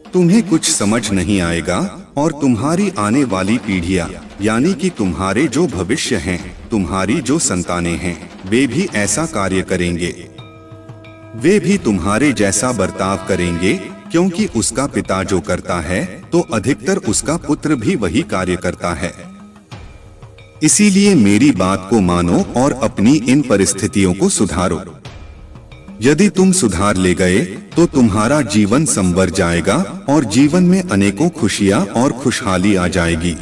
तुम्हें कुछ समझ नहीं आएगा और तुम्हारी आने वाली पीढ़ियां, यानी कि तुम्हारे जो भविष्य हैं, तुम्हारी जो संतानें हैं, वे भी ऐसा कार्य करेंगे। वे भी तुम्हारे जैसा बर्ताव करेंगे, क्योंकि उसका पिता जो करता है तो अधिकतर उसका पुत्र भी वही कार्य करता है। इसीलिए मेरी बात को मानो और अपनी इन परिस्थितियों को सुधारो। यदि तुम सुधार ले गए तो तुम्हारा जीवन संवर जाएगा और जीवन में अनेकों खुशियां और खुशहाली आ जाएगी।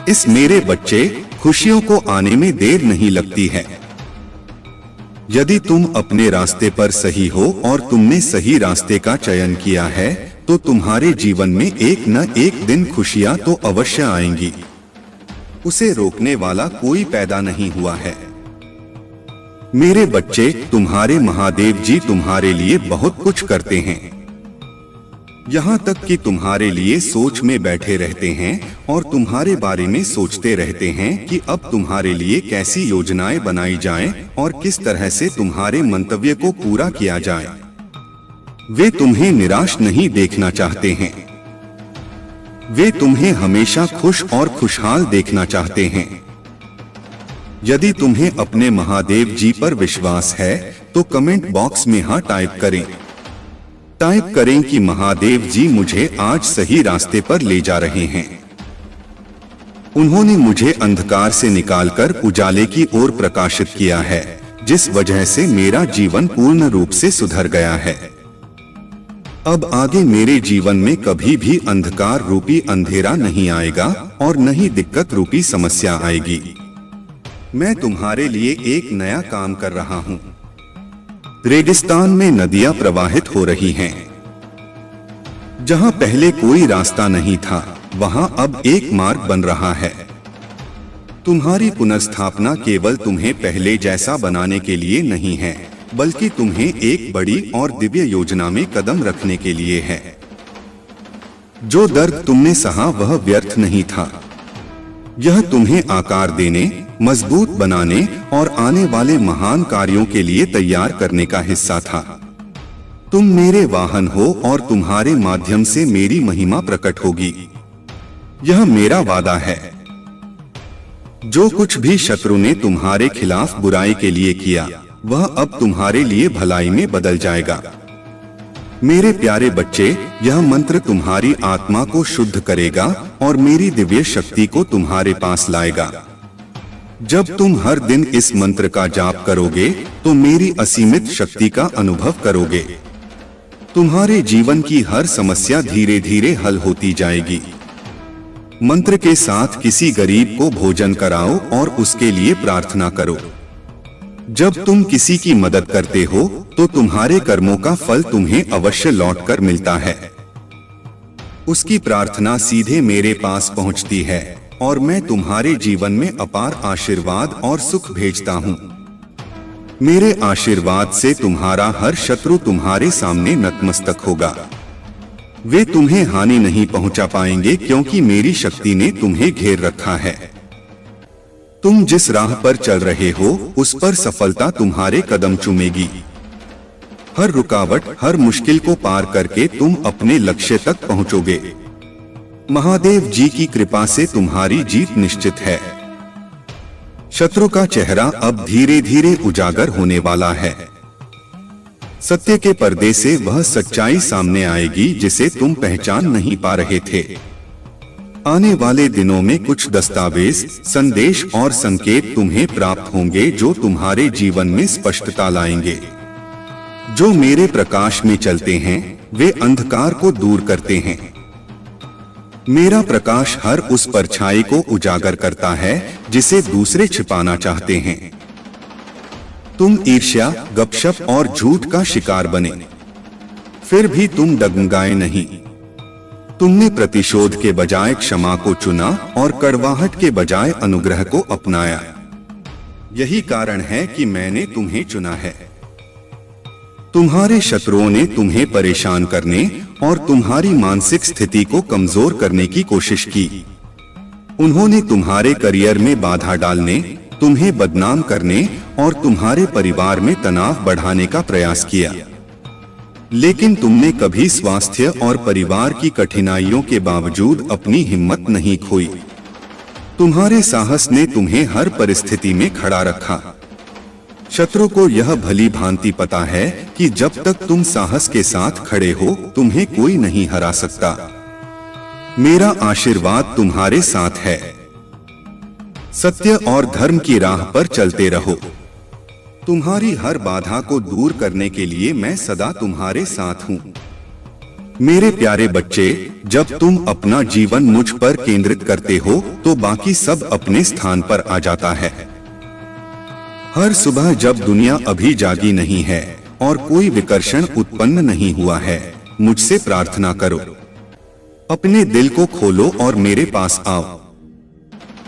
इस मेरे बच्चे, खुशियों को आने में देर नहीं लगती है। यदि तुम अपने रास्ते पर सही हो और तुमने सही रास्ते का चयन किया है तो तुम्हारे जीवन में एक न एक दिन खुशियां तो अवश्य आएंगी। उसे रोकने वाला कोई पैदा नहीं हुआ है। मेरे बच्चे, तुम्हारे महादेव जी तुम्हारे लिए बहुत कुछ करते हैं। यहाँ तक कि तुम्हारे लिए सोच में बैठे रहते हैं और तुम्हारे बारे में सोचते रहते हैं कि अब तुम्हारे लिए कैसी योजनाएं बनाई जाएं और किस तरह से तुम्हारे मंतव्य को पूरा किया जाए। वे तुम्हें निराश नहीं देखना चाहते हैं, वे तुम्हें हमेशा खुश और खुशहाल देखना चाहते हैं। यदि तुम्हें अपने महादेव जी पर विश्वास है तो कमेंट बॉक्स में हाँ टाइप करें। टाइप करें कि महादेव जी मुझे आज सही रास्ते पर ले जा रहे हैं। उन्होंने मुझे अंधकार से निकालकर उजाले की ओर प्रकाशित किया है, जिस वजह से मेरा जीवन पूर्ण रूप से सुधर गया है। अब आगे मेरे जीवन में कभी भी अंधकार रूपी अंधेरा नहीं आएगा और न ही दिक्कत रूपी समस्या आएगी। मैं तुम्हारे लिए एक नया काम कर रहा हूँ। रेगिस्तान में नदियां प्रवाहित हो रही हैं। जहाँ पहले कोई रास्ता नहीं था, वहाँ अब एक मार्ग बन रहा है। तुम्हारी पुनर्स्थापना केवल तुम्हें पहले जैसा बनाने के लिए नहीं है, बल्कि तुम्हें एक बड़ी और दिव्य योजना में कदम रखने के लिए है। जो दर्द तुमने सहा वह व्यर्थ नहीं था। यह तुम्हें आकार देने, मजबूत बनाने और आने वाले महान कार्यों के लिए तैयार करने का हिस्सा था। तुम मेरे वाहन हो और तुम्हारे माध्यम से मेरी महिमा प्रकट होगी। यह मेरा वादा है। जो कुछ भी शत्रु ने तुम्हारे खिलाफ बुराई के लिए किया, वह अब तुम्हारे लिए भलाई में बदल जाएगा। मेरे प्यारे बच्चे, यह मंत्र तुम्हारी आत्मा को शुद्ध करेगा और मेरी दिव्य शक्ति को तुम्हारे पास लाएगा। जब तुम हर दिन इस मंत्र का जाप जाप करोगे तो मेरी असीमित शक्ति का अनुभव करोगे। तुम्हारे जीवन की हर समस्या धीरे धीरे हल होती जाएगी। मंत्र के साथ किसी गरीब को भोजन कराओ और उसके लिए प्रार्थना करो। जब तुम किसी की मदद करते हो तो तुम्हारे कर्मों का फल तुम्हें अवश्य लौटकर मिलता है। उसकी प्रार्थना सीधे मेरे पास पहुंचती है और मैं तुम्हारे जीवन में अपार आशीर्वाद और सुख भेजता हूं। मेरे आशीर्वाद से तुम्हारा हर शत्रु तुम्हारे सामने नतमस्तक होगा। वे तुम्हें हानि नहीं पहुंचा पाएंगे क्योंकि मेरी शक्ति ने तुम्हें घेर रखा है। तुम जिस राह पर चल रहे हो उस पर सफलता तुम्हारे कदम चूमेगी। हर रुकावट, हर मुश्किल को पार करके तुम अपने लक्ष्य तक पहुंचोगे। महादेव जी की कृपा से तुम्हारी जीत निश्चित है। शत्रु का चेहरा अब धीरे धीरे उजागर होने वाला है। सत्य के पर्दे से वह सच्चाई सामने आएगी जिसे तुम पहचान नहीं पा रहे थे। आने वाले दिनों में कुछ दस्तावेज, संदेश और संकेत तुम्हें प्राप्त होंगे जो तुम्हारे जीवन में स्पष्टता लाएंगे। जो मेरे प्रकाश में चलते हैं वे अंधकार को दूर करते हैं। मेरा प्रकाश हर उस परछाई को उजागर करता है जिसे दूसरे छिपाना चाहते हैं। तुम ईर्ष्या, गपशप और झूठ का शिकार बने, फिर भी तुम डगमगाए नहीं। तुमने प्रतिशोध के बजाय क्षमा को चुना और कड़वाहट के बजाय अनुग्रह को अपनाया। यही कारण है कि मैंने तुम्हें चुना है। तुम्हारे शत्रुओं ने तुम्हें परेशान करने और तुम्हारी मानसिक स्थिति को कमजोर करने की कोशिश की। उन्होंने तुम्हारे करियर में बाधा डालने, तुम्हें बदनाम करने और तुम्हारे परिवार में तनाव बढ़ाने का प्रयास किया। लेकिन तुमने कभी स्वास्थ्य और परिवार की कठिनाइयों के बावजूद अपनी हिम्मत नहीं खोई। तुम्हारे साहस ने तुम्हें हर परिस्थिति में खड़ा रखा। शत्रु को यह भली भांति पता है कि जब तक तुम साहस के साथ खड़े हो तुम्हें कोई नहीं हरा सकता। मेरा आशीर्वाद तुम्हारे साथ है। सत्य और धर्म की राह पर चलते रहो। तुम्हारी हर बाधा को दूर करने के लिए मैं सदा तुम्हारे साथ हूँ। मेरे प्यारे बच्चे, जब तुम अपना जीवन मुझ पर केंद्रित करते हो तो बाकी सब अपने स्थान पर आ जाता है। हर सुबह जब दुनिया अभी जागी नहीं है और कोई विकर्षण उत्पन्न नहीं हुआ है, मुझसे प्रार्थना करो। अपने दिल को खोलो और मेरे पास आओ।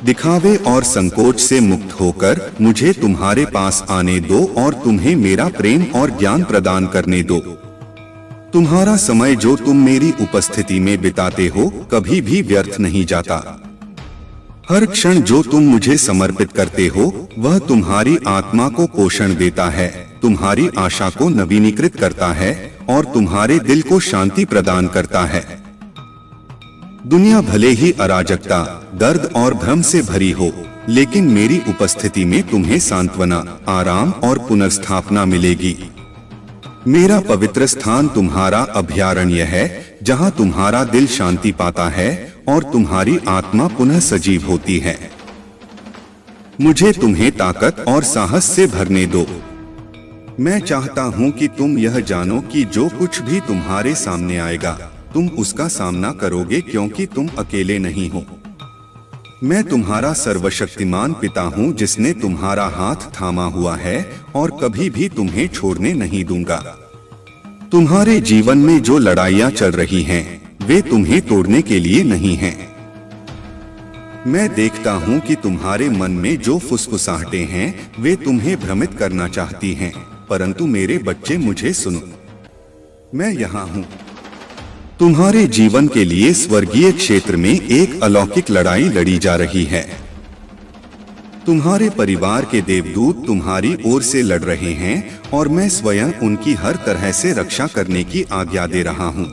दिखावे और संकोच से मुक्त होकर मुझे तुम्हारे पास आने दो और तुम्हें मेरा प्रेम और ज्ञान प्रदान करने दो। तुम्हारा समय जो तुम मेरी उपस्थिति में बिताते हो कभी भी व्यर्थ नहीं जाता। हर क्षण जो तुम मुझे समर्पित करते हो वह तुम्हारी आत्मा को पोषण देता है, तुम्हारी आशा को नवीनीकृत करता है और तुम्हारे दिल को शांति प्रदान करता है। दुनिया भले ही अराजकता, दर्द और भ्रम से भरी हो, लेकिन मेरी उपस्थिति में तुम्हें सांत्वना, आराम और पुनर्स्थापना मिलेगी। मेरा पवित्र स्थान तुम्हारा अभयारण्य है जहां तुम्हारा दिल शांति पाता है और तुम्हारी आत्मा पुनः सजीव होती है। मुझे तुम्हें ताकत और साहस से भरने दो। मैं चाहता हूं कि तुम यह जानो कि जो कुछ भी तुम्हारे सामने आएगा तुम उसका सामना करोगे क्योंकि तुम अकेले नहीं हो। मैं तुम्हारा सर्वशक्तिमान पिता हूँ जिसने तुम्हारा हाथ थामा हुआ है और कभी भी तुम्हें छोड़ने नहीं दूंगा। तुम्हारे जीवन में जो लड़ाइयाँ चल रही हैं, वे तुम्हें तोड़ने के लिए नहीं हैं। मैं देखता हूँ कि तुम्हारे मन में जो फुसफुसाहटें हैं, वे तुम्हें भ्रमित करना चाहती हैं, परंतु मेरे बच्चे मुझे सुनो। मैं यहाँ हूँ। तुम्हारे जीवन के लिए स्वर्गीय क्षेत्र में एक अलौकिक लड़ाई लड़ी जा रही है। तुम्हारे परिवार के देवदूत तुम्हारी ओर से लड़ रहे हैं और मैं स्वयं उनकी हर तरह से रक्षा करने की आज्ञा दे रहा हूँ।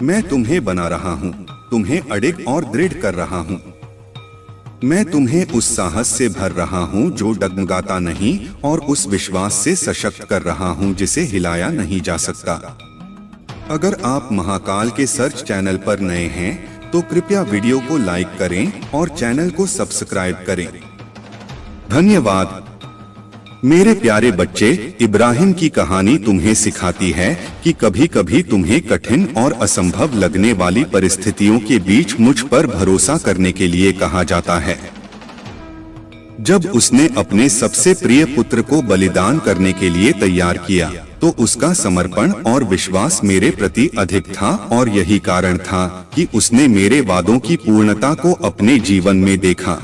मैं तुम्हें बना रहा हूँ, तुम्हें अडिग और दृढ़ कर रहा हूँ। मैं तुम्हें उस साहस से भर रहा हूँ जो डगमगाता नहीं और उस विश्वास से सशक्त कर रहा हूँ जिसे हिलाया नहीं जा सकता। अगर आप महाकाल के सर्च चैनल पर नए हैं तो कृपया वीडियो को लाइक करें और चैनल को सब्सक्राइब करें। धन्यवाद। मेरे प्यारे बच्चे, इब्राहिम की कहानी तुम्हें सिखाती है कि कभी कभी तुम्हें कठिन और असंभव लगने वाली परिस्थितियों के बीच मुझ पर भरोसा करने के लिए कहा जाता है। जब उसने अपने सबसे प्रिय पुत्र को बलिदान करने के लिए तैयार किया, तो उसका समर्पण और विश्वास मेरे प्रति अधिक था, और यही कारण था कि उसने मेरे वादों की पूर्णता को अपने जीवन में देखा।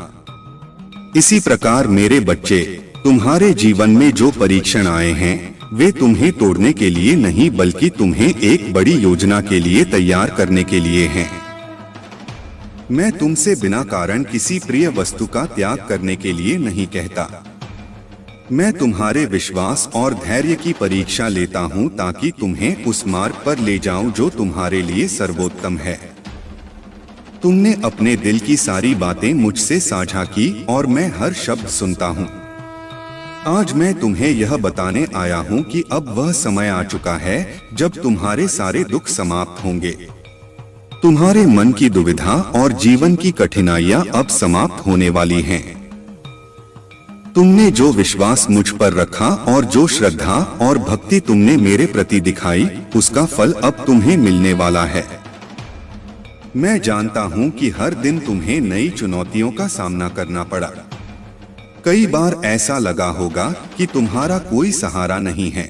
इसी प्रकार मेरे बच्चे, तुम्हारे जीवन में जो परीक्षण आए हैं, वे तुम्हें तोड़ने के लिए नहीं बल्कि तुम्हें एक बड़ी योजना के लिए तैयार करने के लिए हैं। मैं तुमसे बिना कारण किसी प्रिय वस्तु का त्याग करने के लिए नहीं कहता। मैं तुम्हारे विश्वास और धैर्य की परीक्षा लेता हूं ताकि तुम्हें उस मार्ग पर ले जाऊं जो तुम्हारे लिए सर्वोत्तम है। तुमने अपने दिल की सारी बातें मुझसे साझा की और मैं हर शब्द सुनता हूं। आज मैं तुम्हें यह बताने आया हूं कि अब वह समय आ चुका है जब तुम्हारे सारे दुख समाप्त होंगे। तुम्हारे मन की दुविधा और जीवन की कठिनाइयां अब समाप्त होने वाली हैं। तुमने जो विश्वास मुझ पर रखा और जो श्रद्धा और भक्ति तुमने मेरे प्रति दिखाई, उसका फल अब तुम्हें मिलने वाला है। मैं जानता हूं कि हर दिन तुम्हें नई चुनौतियों का सामना करना पड़ा। कई बार ऐसा लगा होगा कि तुम्हारा कोई सहारा नहीं है,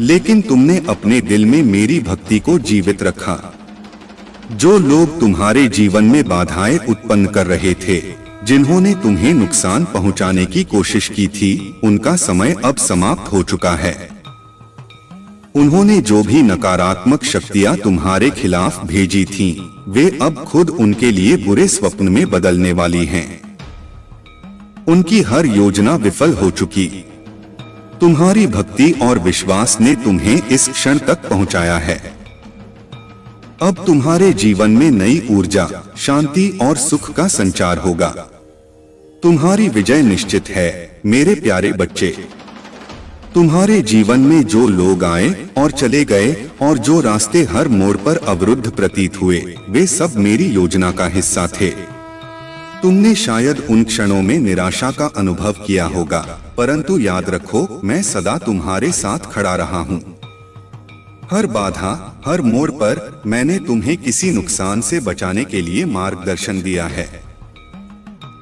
लेकिन तुमने अपने दिल में मेरी भक्ति को जीवित रखा। जो लोग तुम्हारे जीवन में बाधाएं उत्पन्न कर रहे थे, जिन्होंने तुम्हें नुकसान पहुंचाने की कोशिश की थी, उनका समय अब समाप्त हो चुका है। उन्होंने जो भी नकारात्मक शक्तियां तुम्हारे खिलाफ भेजी थीं, वे अब खुद उनके लिए बुरे स्वप्न में बदलने वाली हैं। उनकी हर योजना विफल हो चुकी। तुम्हारी भक्ति और विश्वास ने तुम्हें इस क्षण तक पहुंचाया है। अब तुम्हारे जीवन में नई ऊर्जा, शांति और सुख का संचार होगा। तुम्हारी विजय निश्चित है मेरे प्यारे बच्चे। तुम्हारे जीवन में जो लोग आए और चले गए और जो रास्ते हर मोड़ पर अवरुद्ध प्रतीत हुए, वे सब मेरी योजना का हिस्सा थे। तुमने शायद उन क्षणों में निराशा का अनुभव किया होगा, परंतु याद रखो, मैं सदा तुम्हारे साथ खड़ा रहा हूँ। हर बाधा, हर मोड़ पर मैंने तुम्हें किसी नुकसान से बचाने के लिए मार्गदर्शन दिया है।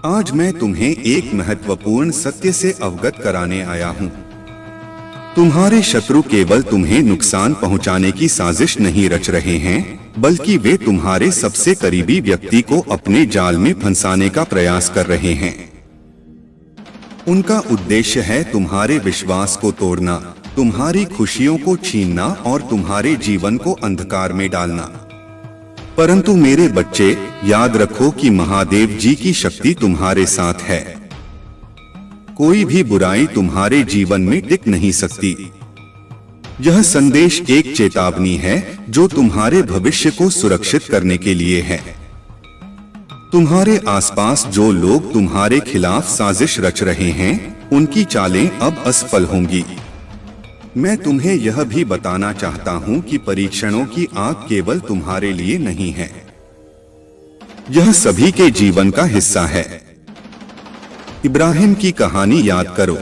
आज मैं तुम्हें एक महत्वपूर्ण सत्य से अवगत कराने आया हूँ। तुम्हारे शत्रु केवल तुम्हें नुकसान पहुंचाने की साजिश नहीं रच रहे हैं, बल्कि वे तुम्हारे सबसे करीबी व्यक्ति को अपने जाल में फंसाने का प्रयास कर रहे हैं। उनका उद्देश्य है तुम्हारे विश्वास को तोड़ना, तुम्हारी खुशियों को छीनना और तुम्हारे जीवन को अंधकार में डालना। परंतु मेरे बच्चे, याद रखो कि महादेव जी की शक्ति तुम्हारे साथ है। कोई भी बुराई तुम्हारे जीवन में टिक नहीं सकती। यह संदेश एक चेतावनी है जो तुम्हारे भविष्य को सुरक्षित करने के लिए है। तुम्हारे आसपास जो लोग तुम्हारे खिलाफ साजिश रच रहे हैं, उनकी चालें अब असफल होंगी। मैं तुम्हें यह भी बताना चाहता हूं कि परीक्षणों की आग केवल तुम्हारे लिए नहीं है, यह सभी के जीवन का हिस्सा है। इब्राहिम की कहानी याद करो।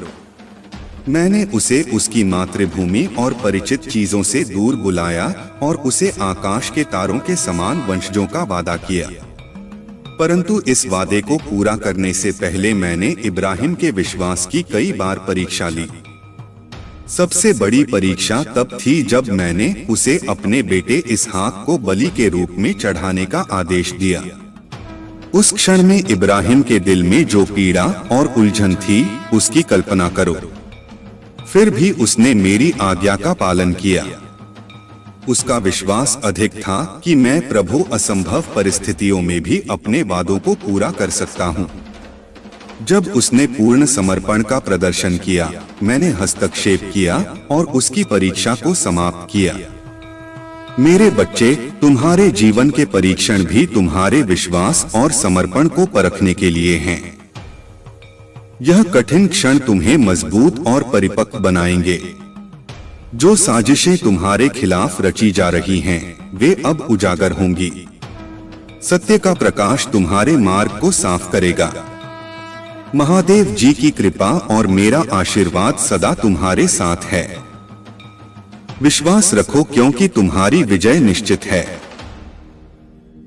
मैंने उसे उसकी मातृभूमि और परिचित चीजों से दूर बुलाया और उसे आकाश के तारों के समान वंशजों का वादा किया। परंतु इस वादे को पूरा करने से पहले मैंने इब्राहिम के विश्वास की कई बार परीक्षा ली। सबसे बड़ी परीक्षा तब थी जब मैंने उसे अपने बेटे इसहाक को बलि के रूप में चढ़ाने का आदेश दिया। उस क्षण में इब्राहिम के दिल में जो पीड़ा और उलझन थी, उसकी कल्पना करो। फिर भी उसने मेरी आज्ञा का पालन किया। उसका विश्वास अधिक था कि मैं प्रभु असंभव परिस्थितियों में भी अपने वादों को पूरा कर सकता हूँ। जब उसने पूर्ण समर्पण का प्रदर्शन किया, मैंने हस्तक्षेप किया और उसकी परीक्षा को समाप्त किया। मेरे बच्चे, तुम्हारे जीवन के परीक्षण भी तुम्हारे विश्वास और समर्पण को परखने के लिए हैं। यह कठिन क्षण तुम्हें मजबूत और परिपक्व बनाएंगे। जो साजिशें तुम्हारे खिलाफ रची जा रही हैं, वे अब उजागर होंगी। सत्य का प्रकाश तुम्हारे मार्ग को साफ करेगा। महादेव जी की कृपा और मेरा आशीर्वाद सदा तुम्हारे साथ है। विश्वास रखो क्योंकि तुम्हारी विजय निश्चित है।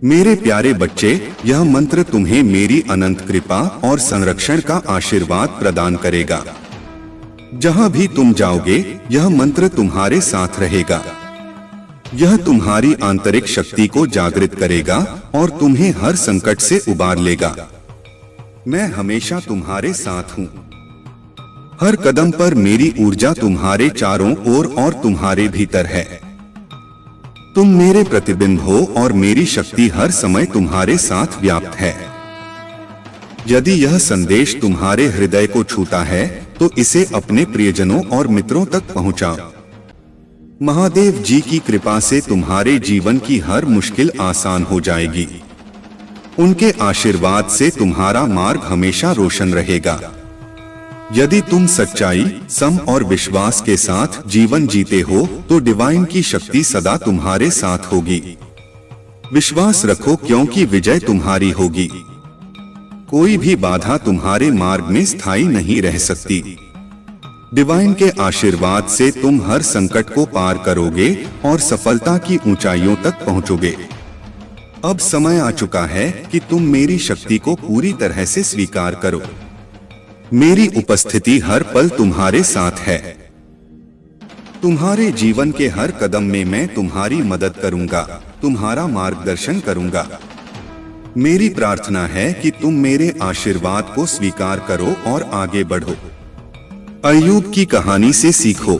मेरे प्यारे बच्चे, यह मंत्र तुम्हें मेरी अनंत कृपा और संरक्षण का आशीर्वाद प्रदान करेगा। जहां भी तुम जाओगे, यह मंत्र तुम्हारे साथ रहेगा। यह तुम्हारी आंतरिक शक्ति को जागृत करेगा और तुम्हें हर संकट से उबार लेगा। मैं हमेशा तुम्हारे साथ हूँ। हर कदम पर मेरी ऊर्जा तुम्हारे चारों ओर और तुम्हारे भीतर है। तुम मेरे प्रतिबिंब हो और मेरी शक्ति हर समय तुम्हारे साथ व्याप्त है। यदि यह संदेश तुम्हारे हृदय को छूता है तो इसे अपने प्रियजनों और मित्रों तक पहुंचाओ। महादेव जी की कृपा से तुम्हारे जीवन की हर मुश्किल आसान हो जाएगी। उनके आशीर्वाद से तुम्हारा मार्ग हमेशा रोशन रहेगा। यदि तुम सच्चाई, सम और विश्वास के साथ जीवन जीते हो तो डिवाइन की शक्ति सदा तुम्हारे साथ होगी। विश्वास रखो क्योंकि विजय तुम्हारी होगी। कोई भी बाधा तुम्हारे मार्ग में स्थायी नहीं रह सकती। डिवाइन के आशीर्वाद से तुम हर संकट को पार करोगे और सफलता की ऊंचाइयों तक पहुंचोगे। अब समय आ चुका है कि तुम मेरी शक्ति को पूरी तरह से स्वीकार करो। मेरी उपस्थिति हर पल तुम्हारे साथ है। तुम्हारे जीवन के हर कदम में मैं तुम्हारी मदद करूंगा, तुम्हारा मार्गदर्शन करूंगा। मेरी प्रार्थना है कि तुम मेरे आशीर्वाद को स्वीकार करो और आगे बढ़ो। अय्यूब की कहानी से सीखो।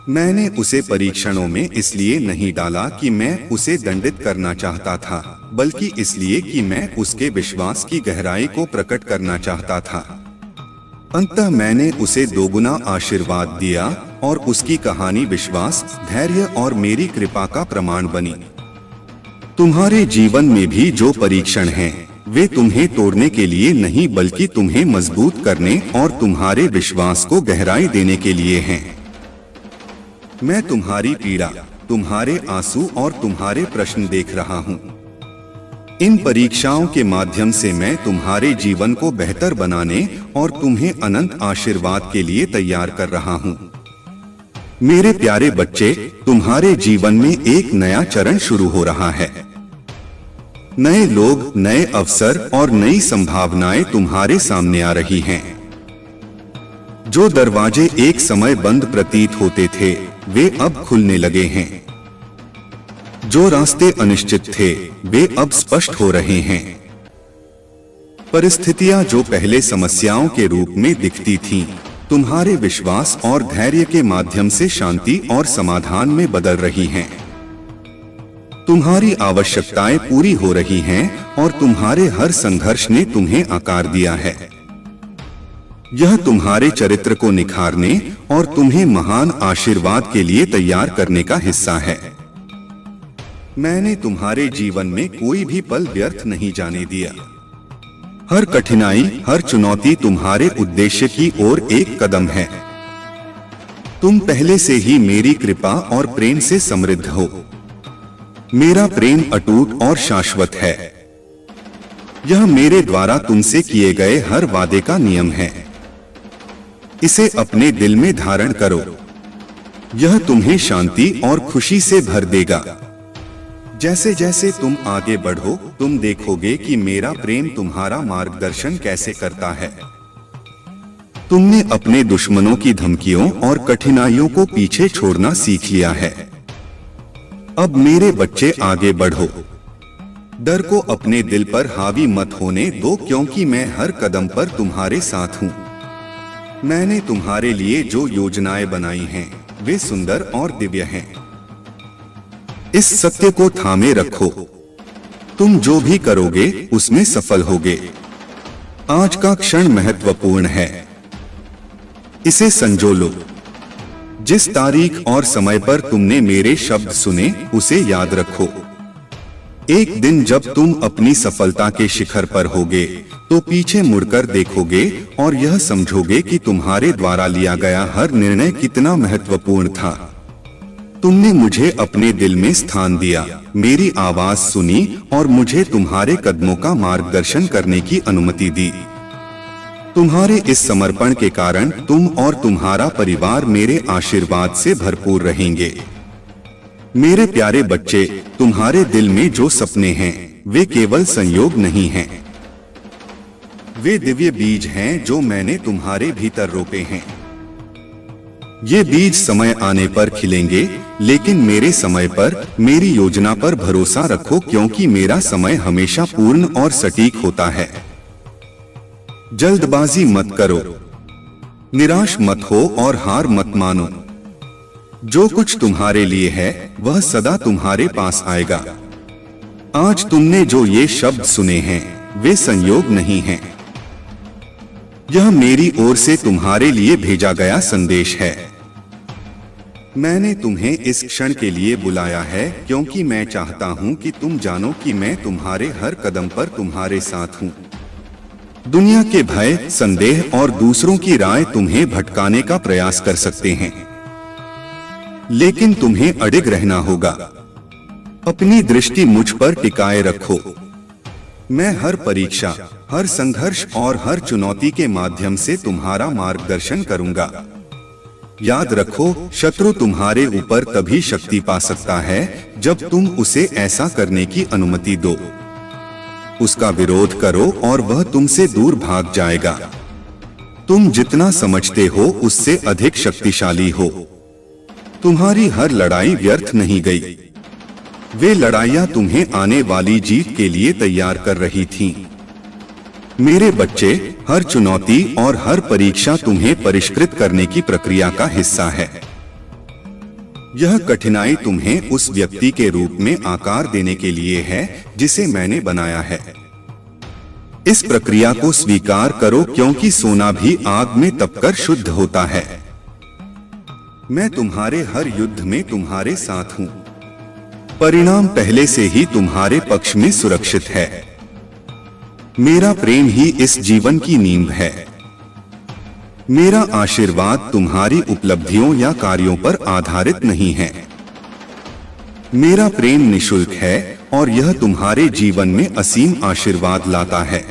मैंने उसे परीक्षणों में इसलिए नहीं डाला कि मैं उसे दंडित करना चाहता था, बल्कि इसलिए कि मैं उसके विश्वास की गहराई को प्रकट करना चाहता था। अंततः मैंने उसे दोगुना आशीर्वाद दिया और उसकी कहानी विश्वास, धैर्य और मेरी कृपा का प्रमाण बनी। तुम्हारे जीवन में भी जो परीक्षण हैं, वे तुम्हें तोड़ने के लिए नहीं बल्कि तुम्हें मजबूत करने और तुम्हारे विश्वास को गहराई देने के लिए हैं। मैं तुम्हारी पीड़ा, तुम्हारे आंसू और तुम्हारे प्रश्न देख रहा हूँ। इन परीक्षाओं के माध्यम से मैं तुम्हारे जीवन को बेहतर बनाने और तुम्हें अनंत आशीर्वाद के लिए तैयार कर रहा हूँ। मेरे प्यारे बच्चे, तुम्हारे जीवन में एक नया चरण शुरू हो रहा है। नए लोग, नए अवसर और नई संभावनाएं तुम्हारे सामने आ रही हैं। जो दरवाजे एक समय बंद प्रतीत होते थे, वे अब खुलने लगे हैं। जो रास्ते अनिश्चित थे, वे अब स्पष्ट हो रहे हैं। परिस्थितियां जो पहले समस्याओं के रूप में दिखती थीं, तुम्हारे विश्वास और धैर्य के माध्यम से शांति और समाधान में बदल रही हैं। तुम्हारी आवश्यकताएं पूरी हो रही हैं और तुम्हारे हर संघर्ष ने तुम्हें आकार दिया है। यह तुम्हारे चरित्र को निखारने और तुम्हें महान आशीर्वाद के लिए तैयार करने का हिस्सा है। मैंने तुम्हारे जीवन में कोई भी पल व्यर्थ नहीं जाने दिया। हर कठिनाई, हर चुनौती तुम्हारे उद्देश्य की ओर एक कदम है। तुम पहले से ही मेरी कृपा और प्रेम से समृद्ध हो। मेरा प्रेम अटूट और शाश्वत है। यह मेरे द्वारा तुमसे किए गए हर वादे का नियम है। इसे अपने दिल में धारण करो। यह तुम्हें शांति और खुशी से भर देगा। जैसे जैसे तुम आगे बढ़ो, तुम देखोगे कि मेरा प्रेम तुम्हारा मार्गदर्शन कैसे करता है। तुमने अपने दुश्मनों की धमकियों और कठिनाइयों को पीछे छोड़ना सीख लिया है। अब मेरे बच्चे आगे बढ़ो। डर को अपने दिल पर हावी मत होने दो, क्योंकि मैं हर कदम पर तुम्हारे साथ हूँ। मैंने तुम्हारे लिए जो योजनाएं बनाई हैं, वे सुंदर और दिव्य हैं। इस सत्य को थामे रखो। तुम जो भी करोगे उसमें सफल होगे। आज का क्षण महत्वपूर्ण है, इसे संजो लो। जिस तारीख और समय पर तुमने मेरे शब्द सुने, उसे याद रखो। एक दिन जब तुम अपनी सफलता के शिखर पर होगे, तो पीछे मुड़कर देखोगे और यह समझोगे कि तुम्हारे द्वारा लिया गया हर निर्णय कितना महत्वपूर्ण था। तुमने मुझे अपने दिल में स्थान दिया, मेरी आवाज सुनी और मुझे तुम्हारे कदमों का मार्गदर्शन करने की अनुमति दी। तुम्हारे इस समर्पण के कारण तुम और तुम्हारा परिवार मेरे आशीर्वाद से भरपूर रहेंगे। मेरे प्यारे बच्चे, तुम्हारे दिल में जो सपने हैं वे केवल संयोग नहीं हैं। वे दिव्य बीज हैं जो मैंने तुम्हारे भीतर रोपे हैं। ये बीज समय आने पर खिलेंगे, लेकिन मेरे समय पर, मेरी योजना पर भरोसा रखो, क्योंकि मेरा समय हमेशा पूर्ण और सटीक होता है। जल्दबाजी मत करो, निराश मत हो और हार मत मानो। जो कुछ तुम्हारे लिए है वह सदा तुम्हारे पास आएगा। आज तुमने जो ये शब्द सुने हैं वे संयोग नहीं हैं। यह मेरी ओर से तुम्हारे लिए भेजा गया संदेश है। मैंने तुम्हें इस क्षण के लिए बुलाया है क्योंकि मैं चाहता हूं कि तुम जानो कि मैं तुम्हारे हर कदम पर तुम्हारे साथ हूं। दुनिया के भय, संदेह और दूसरों की राय तुम्हें भटकाने का प्रयास कर सकते हैं, लेकिन तुम्हें अडिग रहना होगा। अपनी दृष्टि मुझ पर टिकाए रखो। मैं हर परीक्षा, हर संघर्ष और हर चुनौती के माध्यम से तुम्हारा मार्गदर्शन करूंगा। याद रखो, शत्रु तुम्हारे ऊपर तभी शक्ति पा सकता है जब तुम उसे ऐसा करने की अनुमति दो। उसका विरोध करो और वह तुमसे दूर भाग जाएगा। तुम जितना समझते हो उससे अधिक शक्तिशाली हो। तुम्हारी हर लड़ाई व्यर्थ नहीं गई। वे लड़ाइयां तुम्हें आने वाली जीत के लिए तैयार कर रही थीं। मेरे बच्चे, हर चुनौती और हर परीक्षा तुम्हें परिष्कृत करने की प्रक्रिया का हिस्सा है। यह कठिनाई तुम्हें उस व्यक्ति के रूप में आकार देने के लिए है जिसे मैंने बनाया है। इस प्रक्रिया को स्वीकार करो, क्योंकि सोना भी आग में तपकर शुद्ध होता है। मैं तुम्हारे हर युद्ध में तुम्हारे साथ हूं। परिणाम पहले से ही तुम्हारे पक्ष में सुरक्षित है। मेरा प्रेम ही इस जीवन की नींव है। मेरा आशीर्वाद तुम्हारी उपलब्धियों या कार्यों पर आधारित नहीं है। मेरा प्रेम निशुल्क है और यह तुम्हारे जीवन में असीम आशीर्वाद लाता है।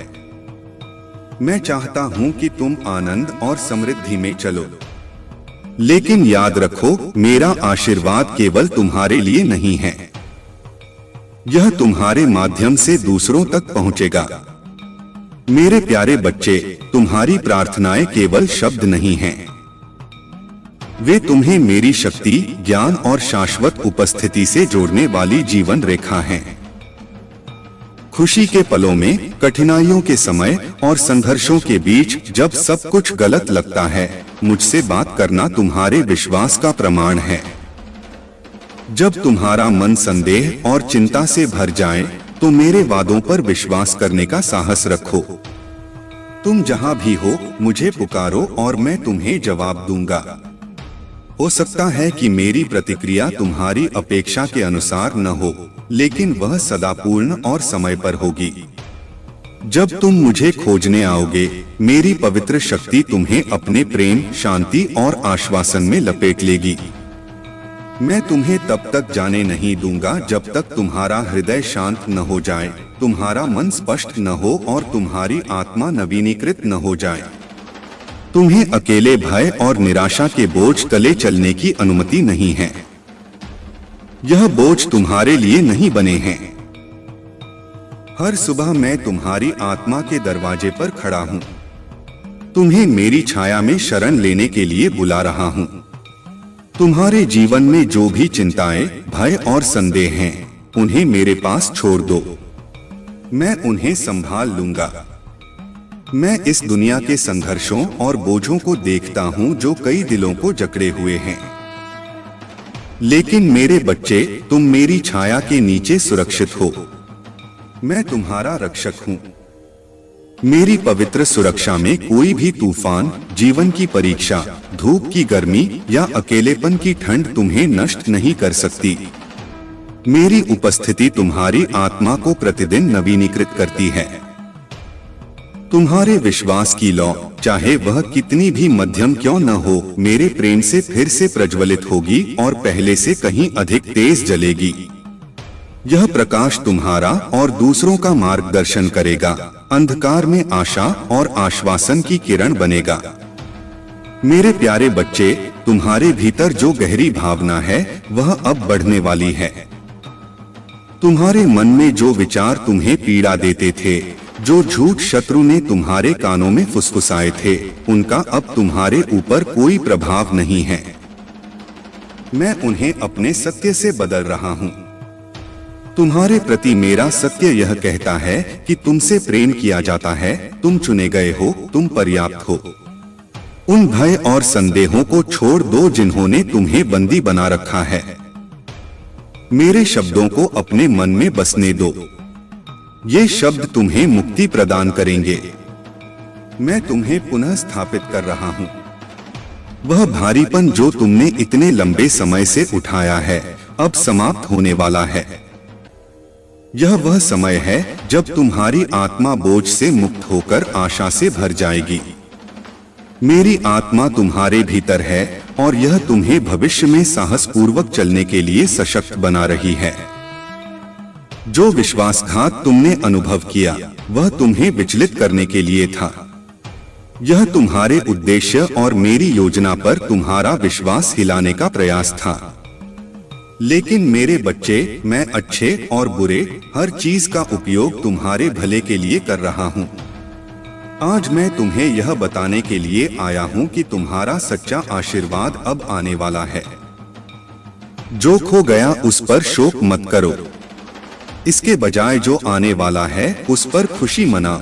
मैं चाहता हूं कि तुम आनंद और समृद्धि में चलो, लेकिन याद रखो, मेरा आशीर्वाद केवल तुम्हारे लिए नहीं है। यह तुम्हारे माध्यम से दूसरों तक पहुंचेगा। मेरे प्यारे बच्चे, तुम्हारी प्रार्थनाएं केवल शब्द नहीं हैं। वे तुम्हें मेरी शक्ति, ज्ञान और शाश्वत उपस्थिति से जोड़ने वाली जीवन रेखा हैं। खुशी के पलों में, कठिनाइयों के समय और संघर्षों के बीच जब सब कुछ गलत लगता है, मुझसे बात करना तुम्हारे विश्वास का प्रमाण है। जब तुम्हारा मन संदेह और चिंता से भर जाए, तो मेरे वादों पर विश्वास करने का साहस रखो। तुम जहां भी हो, मुझे पुकारो और मैं तुम्हें जवाब दूंगा। हो सकता है कि मेरी प्रतिक्रिया तुम्हारी अपेक्षा के अनुसार न हो, लेकिन वह सदा पूर्ण और समय पर होगी। जब तुम मुझे खोजने आओगे, मेरी पवित्र शक्ति तुम्हें अपने प्रेम, शांति और आश्वासन में लपेट लेगी। मैं तुम्हें तब तक जाने नहीं दूंगा जब तक तुम्हारा हृदय शांत न हो जाए, तुम्हारा मन स्पष्ट न हो और तुम्हारी आत्मा नवीनीकृत न हो जाए। तुम्हें अकेले भय और निराशा के बोझ तले चलने की अनुमति नहीं है। यह बोझ तुम्हारे लिए नहीं बने हैं। हर सुबह मैं तुम्हारी आत्मा के दरवाजे पर खड़ा हूँ। तुम्हें मेरी छाया में शरण लेने के लिए बुला रहा हूँ। तुम्हारे जीवन में जो भी चिंताएं, भय और संदेह हैं, उन्हें मेरे पास छोड़ दो। मैं उन्हें संभाल लूंगा। मैं इस दुनिया के संघर्षों और बोझों को देखता हूं जो कई दिलों को जकड़े हुए हैं, लेकिन मेरे बच्चे, तुम मेरी छाया के नीचे सुरक्षित हो। मैं तुम्हारा रक्षक हूं। मेरी पवित्र सुरक्षा में कोई भी तूफान, जीवन की परीक्षा, धूप की गर्मी या अकेलेपन की ठंड तुम्हें नष्ट नहीं कर सकती। मेरी उपस्थिति तुम्हारी आत्मा को प्रतिदिन नवीनीकृत करती है। तुम्हारे विश्वास की लौ, चाहे वह कितनी भी मध्यम क्यों न हो, मेरे प्रेम से फिर से प्रज्वलित होगी और पहले से कहीं अधिक तेज जलेगी। यह प्रकाश तुम्हारा और दूसरों का मार्गदर्शन करेगा, अंधकार में आशा और आश्वासन की किरण बनेगा। मेरे प्यारे बच्चे, तुम्हारे भीतर जो गहरी भावना है वह अब बढ़ने वाली है। तुम्हारे मन में जो विचार तुम्हें पीड़ा देते थे, जो झूठ शत्रु ने तुम्हारे कानों में फुसफुसाए थे, उनका अब तुम्हारे ऊपर कोई प्रभाव नहीं है। मैं उन्हें अपने सत्य से बदल रहा हूँ। तुम्हारे प्रति मेरा सत्य यह कहता है कि तुमसे प्रेम किया जाता है, तुम चुने गए हो, तुम पर्याप्त हो। उन भय और संदेहों को छोड़ दो जिन्होंने तुम्हें बंदी बना रखा है। मेरे शब्दों को अपने मन में बसने दो। ये शब्द तुम्हें मुक्ति प्रदान करेंगे। मैं तुम्हें पुनः स्थापित कर रहा हूँ। वह भारीपन जो तुमने इतने लंबे समय से उठाया है अब समाप्त होने वाला है। यह वह समय है जब तुम्हारी आत्मा बोझ से मुक्त होकर आशा से भर जाएगी। मेरी आत्मा तुम्हारे भीतर है और यह तुम्हें भविष्य में साहस पूर्वक चलने के लिए सशक्त बना रही है। जो विश्वासघात तुमने अनुभव किया वह तुम्हें विचलित करने के लिए था। यह तुम्हारे उद्देश्य और मेरी योजना पर तुम्हारा विश्वास हिलाने का प्रयास था। लेकिन मेरे बच्चे, मैं अच्छे और बुरे हर चीज का उपयोग तुम्हारे भले के लिए कर रहा हूँ। आज मैं तुम्हें यह बताने के लिए आया हूँ कि तुम्हारा सच्चा आशीर्वाद अब आने वाला है। जो खो गया उस पर शोक मत करो। इसके बजाय जो आने वाला है उस पर खुशी मना।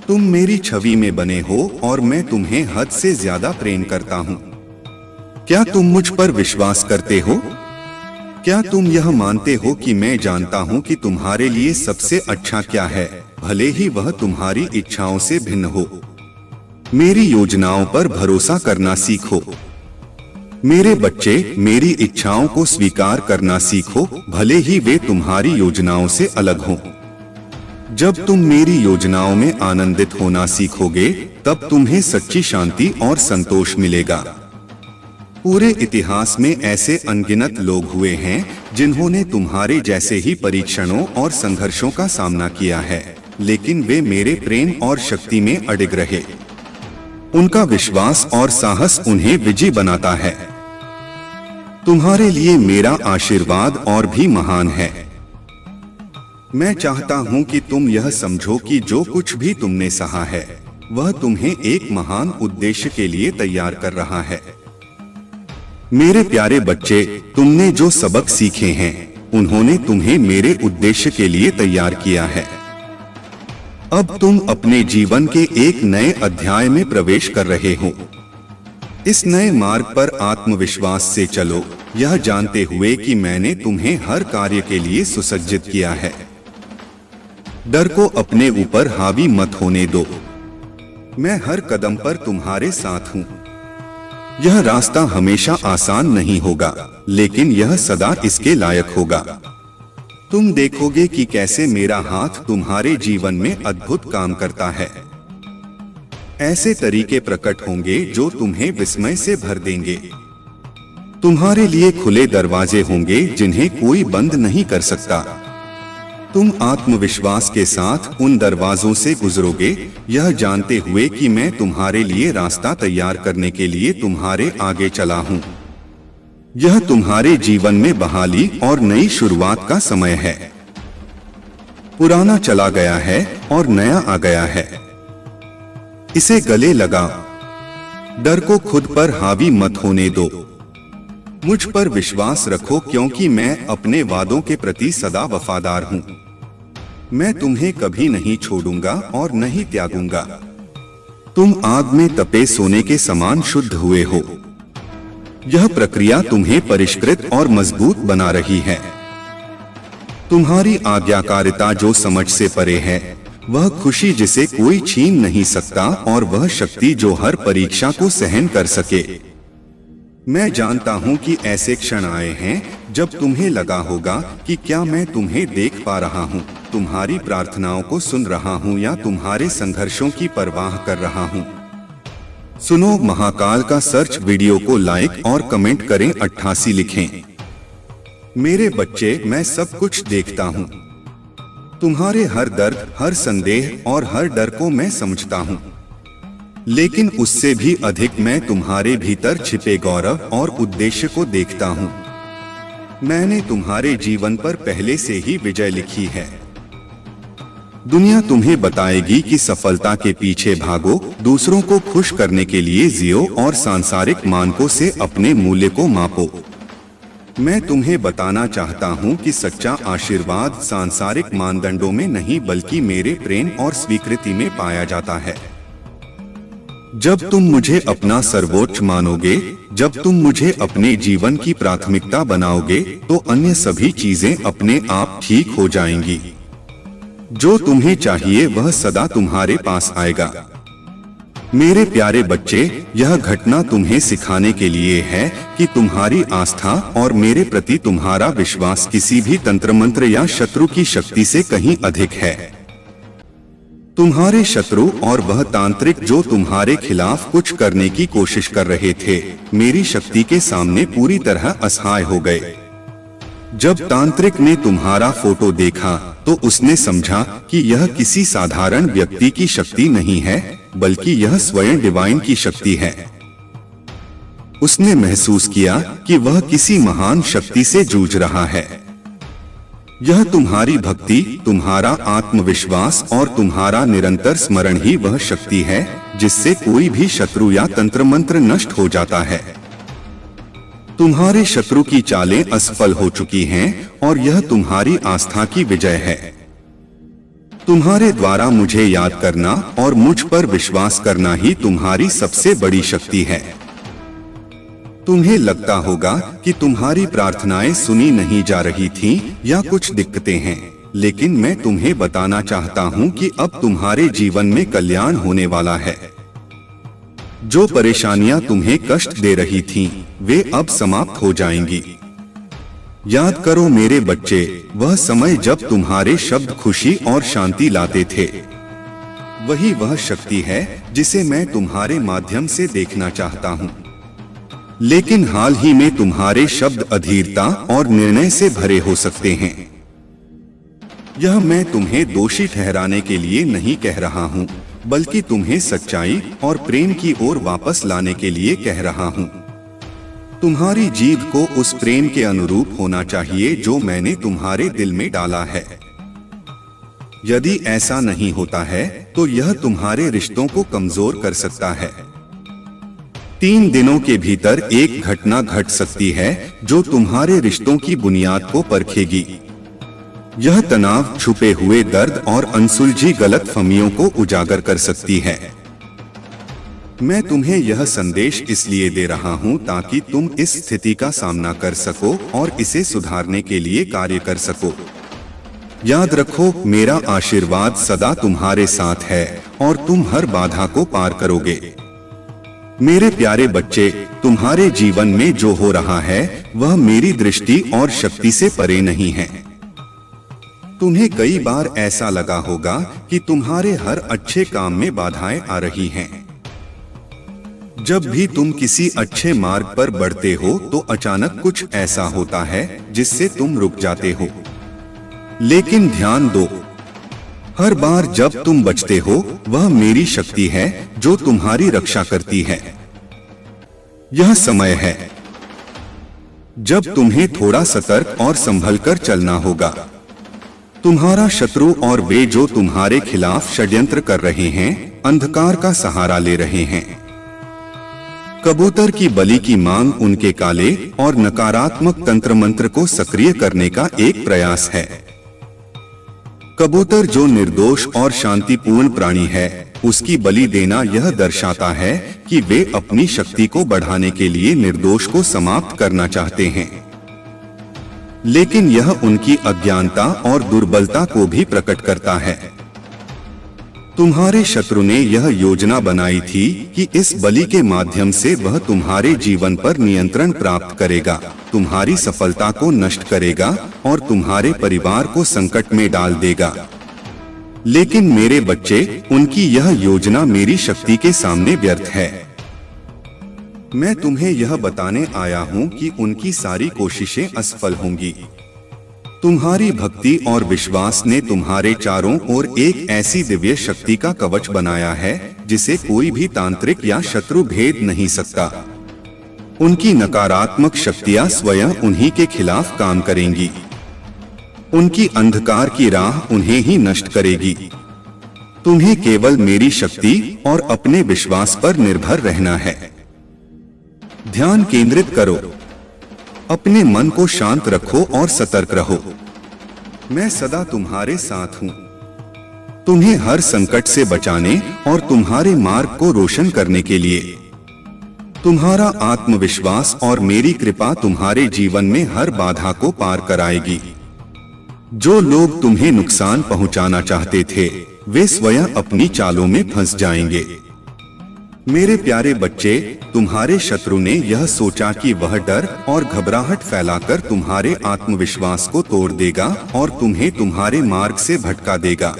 तुम मेरी छवि में बने हो और मैं तुम्हें हद से ज्यादा प्रेम करता हूँ। क्या तुम मुझ पर विश्वास करते हो? क्या तुम यह मानते हो कि मैं जानता हूँ कि तुम्हारे लिए सबसे अच्छा क्या है, भले ही वह तुम्हारी इच्छाओं से भिन्न हो? मेरी योजनाओं पर भरोसा करना सीखो। मेरे बच्चे, मेरी इच्छाओं को स्वीकार करना सीखो, भले ही वे तुम्हारी योजनाओं से अलग हों। जब तुम मेरी योजनाओं में आनंदित होना सीखोगे, तब तुम्हें सच्ची शांति और संतोष मिलेगा। पूरे इतिहास में ऐसे अनगिनत लोग हुए हैं जिन्होंने तुम्हारे जैसे ही परीक्षणों और संघर्षों का सामना किया है, लेकिन वे मेरे प्रेम और शक्ति में अडिग रहे। उनका विश्वास और साहस उन्हें विजयी बनाता है। तुम्हारे लिए मेरा आशीर्वाद और भी महान है। मैं चाहता हूं कि तुम यह समझो कि जो कुछ भी तुमने सहा है वह तुम्हें एक महान उद्देश्य के लिए तैयार कर रहा है। मेरे प्यारे बच्चे, तुमने जो सबक सीखे हैं उन्होंने तुम्हें मेरे उद्देश्य के लिए तैयार किया है। अब तुम अपने जीवन के एक नए अध्याय में प्रवेश कर रहे हो। इस नए मार्ग पर आत्मविश्वास से चलो, यह जानते हुए कि मैंने तुम्हें हर कार्य के लिए सुसज्जित किया है। डर को अपने ऊपर हावी मत होने दो। मैं हर कदम पर तुम्हारे साथ हूँ। यह रास्ता हमेशा आसान नहीं होगा, लेकिन यह सदा इसके लायक होगा। तुम देखोगे कि कैसे मेरा हाथ तुम्हारे जीवन में अद्भुत काम करता है। ऐसे तरीके प्रकट होंगे जो तुम्हें विस्मय से भर देंगे। तुम्हारे लिए खुले दरवाजे होंगे जिन्हें कोई बंद नहीं कर सकता। तुम आत्मविश्वास के साथ उन दरवाजों से गुजरोगे, यह जानते हुए कि मैं तुम्हारे लिए रास्ता तैयार करने के लिए तुम्हारे आगे चला हूँ। यह तुम्हारे जीवन में बहाली और नई शुरुआत का समय है। पुराना चला गया है और नया आ गया है। इसे गले लगाओ। डर को खुद पर हावी मत होने दो। मुझ पर विश्वास रखो, क्योंकि मैं अपने वादों के प्रति सदा वफादार हूँ। मैं तुम्हें कभी नहीं छोड़ूंगा और नहीं त्यागूंगा। तुम आग में तपे सोने के समान शुद्ध हुए हो। यह प्रक्रिया तुम्हें परिष्कृत और मजबूत बना रही है। तुम्हारी आज्ञाकारिता जो समझ से परे है, वह खुशी जिसे कोई छीन नहीं सकता, और वह शक्ति जो हर परीक्षा को सहन कर सके। मैं जानता हूं कि ऐसे क्षण आए हैं जब तुम्हें लगा होगा कि क्या मैं तुम्हें देख पा रहा हूं, तुम्हारी प्रार्थनाओं को सुन रहा हूं, या तुम्हारे संघर्षों की परवाह कर रहा हूं। सुनो महाकाल का सर्च वीडियो को लाइक और कमेंट करें, 88 लिखें। मेरे बच्चे, मैं सब कुछ देखता हूं। तुम्हारे हर दर्द, हर संदेह और हर डर को मैं समझता हूँ, लेकिन उससे भी अधिक मैं तुम्हारे भीतर छिपे गौरव और उद्देश्य को देखता हूँ। मैंने तुम्हारे जीवन पर पहले से ही विजय लिखी है। दुनिया तुम्हें बताएगी कि सफलता के पीछे भागो, दूसरों को खुश करने के लिए जियो और सांसारिक मानकों से अपने मूल्य को मापो। मैं तुम्हें बताना चाहता हूँ कि सच्चा आशीर्वाद सांसारिक मानदंडों में नहीं बल्कि मेरे प्रेम और स्वीकृति में पाया जाता है। जब तुम मुझे अपना सर्वोच्च मानोगे, जब तुम मुझे अपने जीवन की प्राथमिकता बनाओगे, तो अन्य सभी चीजें अपने आप ठीक हो जाएंगी। जो तुम्हें चाहिए वह सदा तुम्हारे पास आएगा। मेरे प्यारे बच्चे, यह घटना तुम्हें सिखाने के लिए है कि तुम्हारी आस्था और मेरे प्रति तुम्हारा विश्वास किसी भी तंत्र मंत्र या शत्रु की शक्ति से कहीं अधिक है। तुम्हारे शत्रु और वह तांत्रिक जो तुम्हारे खिलाफ कुछ करने की कोशिश कर रहे थे, मेरी शक्ति के सामने पूरी तरह असहाय हो गए। जब तांत्रिक ने तुम्हारा फोटो देखा तो उसने समझा कि यह किसी साधारण व्यक्ति की शक्ति नहीं है, बल्कि यह स्वयं डिवाइन की शक्ति है। उसने महसूस किया कि वह किसी महान शक्ति से जूझ रहा है। यह तुम्हारी भक्ति, तुम्हारा आत्मविश्वास और तुम्हारा निरंतर स्मरण ही वह शक्ति है जिससे कोई भी शत्रु या तंत्र मंत्र नष्ट हो जाता है। तुम्हारे शत्रु की चालें असफल हो चुकी हैं और यह तुम्हारी आस्था की विजय है। तुम्हारे द्वारा मुझे याद करना और मुझ पर विश्वास करना ही तुम्हारी सबसे बड़ी शक्ति है। तुम्हें लगता होगा कि तुम्हारी प्रार्थनाएं सुनी नहीं जा रही थीं या कुछ दिक्कतें हैं, लेकिन मैं तुम्हें बताना चाहता हूं कि अब तुम्हारे जीवन में कल्याण होने वाला है। जो परेशानियां तुम्हें कष्ट दे रही थीं, वे अब समाप्त हो जाएंगी। याद करो मेरे बच्चे, वह समय जब तुम्हारे शब्द खुशी और शांति लाते थे, वही वह शक्ति है जिसे मैं तुम्हारे माध्यम से देखना चाहता हूँ। लेकिन हाल ही में तुम्हारे शब्द अधीरता और निर्णय से भरे हो सकते हैं। यह मैं तुम्हें दोषी ठहराने के लिए नहीं कह रहा हूँ, बल्कि तुम्हें सच्चाई और प्रेम की ओर वापस लाने के लिए कह रहा हूँ। तुम्हारी जीभ को उस प्रेम के अनुरूप होना चाहिए जो मैंने तुम्हारे दिल में डाला है। यदि ऐसा नहीं होता है तो यह तुम्हारे रिश्तों को कमजोर कर सकता है। 3 दिनों के भीतर एक घटना घट सकती है जो तुम्हारे रिश्तों की बुनियाद को परखेगी। यह तनाव, छुपे हुए दर्द और अनसुलझी गलतफहमियों को उजागर कर सकती है। मैं तुम्हें यह संदेश इसलिए दे रहा हूं ताकि तुम इस स्थिति का सामना कर सको और इसे सुधारने के लिए कार्य कर सको। याद रखो, मेरा आशीर्वाद सदा तुम्हारे साथ है और तुम हर बाधा को पार करोगे। मेरे प्यारे बच्चे, तुम्हारे जीवन में जो हो रहा है वह मेरी दृष्टि और शक्ति से परे नहीं है। तुम्हें कई बार ऐसा लगा होगा कि तुम्हारे हर अच्छे काम में बाधाएं आ रही हैं। जब भी तुम किसी अच्छे मार्ग पर बढ़ते हो तो अचानक कुछ ऐसा होता है जिससे तुम रुक जाते हो। लेकिन ध्यान दो, हर बार जब तुम बचते हो वह मेरी शक्ति है जो तुम्हारी रक्षा करती है। यह समय है जब तुम्हें थोड़ा सतर्क और संभल कर चलना होगा। तुम्हारा शत्रु और वे जो तुम्हारे खिलाफ षड्यंत्र कर रहे हैं, अंधकार का सहारा ले रहे हैं। कबूतर की बलि की मांग उनके काले और नकारात्मक तंत्र मंत्र को सक्रिय करने का एक प्रयास है। कबूतर जो निर्दोष और शांतिपूर्ण प्राणी है, उसकी बलि देना यह दर्शाता है कि वे अपनी शक्ति को बढ़ाने के लिए निर्दोष को समाप्त करना चाहते हैं। लेकिन यह उनकी अज्ञानता और दुर्बलता को भी प्रकट करता है। तुम्हारे शत्रु ने यह योजना बनाई थी कि इस बलि के माध्यम से वह तुम्हारे जीवन पर नियंत्रण प्राप्त करेगा, तुम्हारी सफलता को नष्ट करेगा और तुम्हारे परिवार को संकट में डाल देगा। लेकिन मेरे बच्चे, उनकी यह योजना मेरी शक्ति के सामने व्यर्थ है। मैं तुम्हें यह बताने आया हूँ कि उनकी सारी कोशिशें असफल होंगी। तुम्हारी भक्ति और विश्वास ने तुम्हारे चारों ओर एक ऐसी दिव्य शक्ति का कवच बनाया है जिसे कोई भी तांत्रिक या शत्रु भेद नहीं सकता। उनकी नकारात्मक शक्तियां स्वयं उन्हीं के खिलाफ काम करेंगी। उनकी अंधकार की राह उन्हें ही नष्ट करेगी। तुम्हें केवल मेरी शक्ति और अपने विश्वास पर निर्भर रहना है। ध्यान केंद्रित करो, अपने मन को शांत रखो और सतर्क रहो। मैं सदा तुम्हारे साथ हूं, तुम्हें हर संकट से बचाने और तुम्हारे मार्ग को रोशन करने के लिए। तुम्हारा आत्मविश्वास और मेरी कृपा तुम्हारे जीवन में हर बाधा को पार कराएगी। जो लोग तुम्हें नुकसान पहुंचाना चाहते थे, वे स्वयं अपनी चालों में फंस जाएंगे। मेरे प्यारे बच्चे, तुम्हारे शत्रु ने यह सोचा कि वह डर और घबराहट फैलाकर तुम्हारे आत्मविश्वास को तोड़ देगा और तुम्हें तुम्हारे मार्ग से भटका देगा।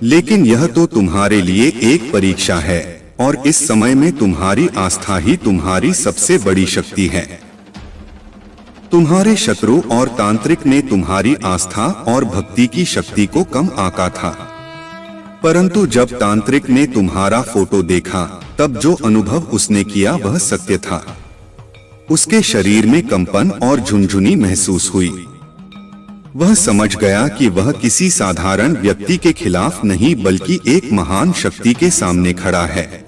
लेकिन यह तो तुम्हारे लिए एक परीक्षा है और इस समय में तुम्हारी आस्था ही तुम्हारी सबसे बड़ी शक्ति है। तुम्हारे शत्रु और तांत्रिक ने तुम्हारी आस्था और भक्ति की शक्ति को कम आंका था, परंतु जब तांत्रिक ने तुम्हारा फोटो देखा, तब जो अनुभव उसने किया वह सत्य था। उसके शरीर में कंपन और झुनझुनी महसूस हुई। वह समझ गया कि वह किसी साधारण व्यक्ति के खिलाफ नहीं बल्कि एक महान शक्ति के सामने खड़ा है।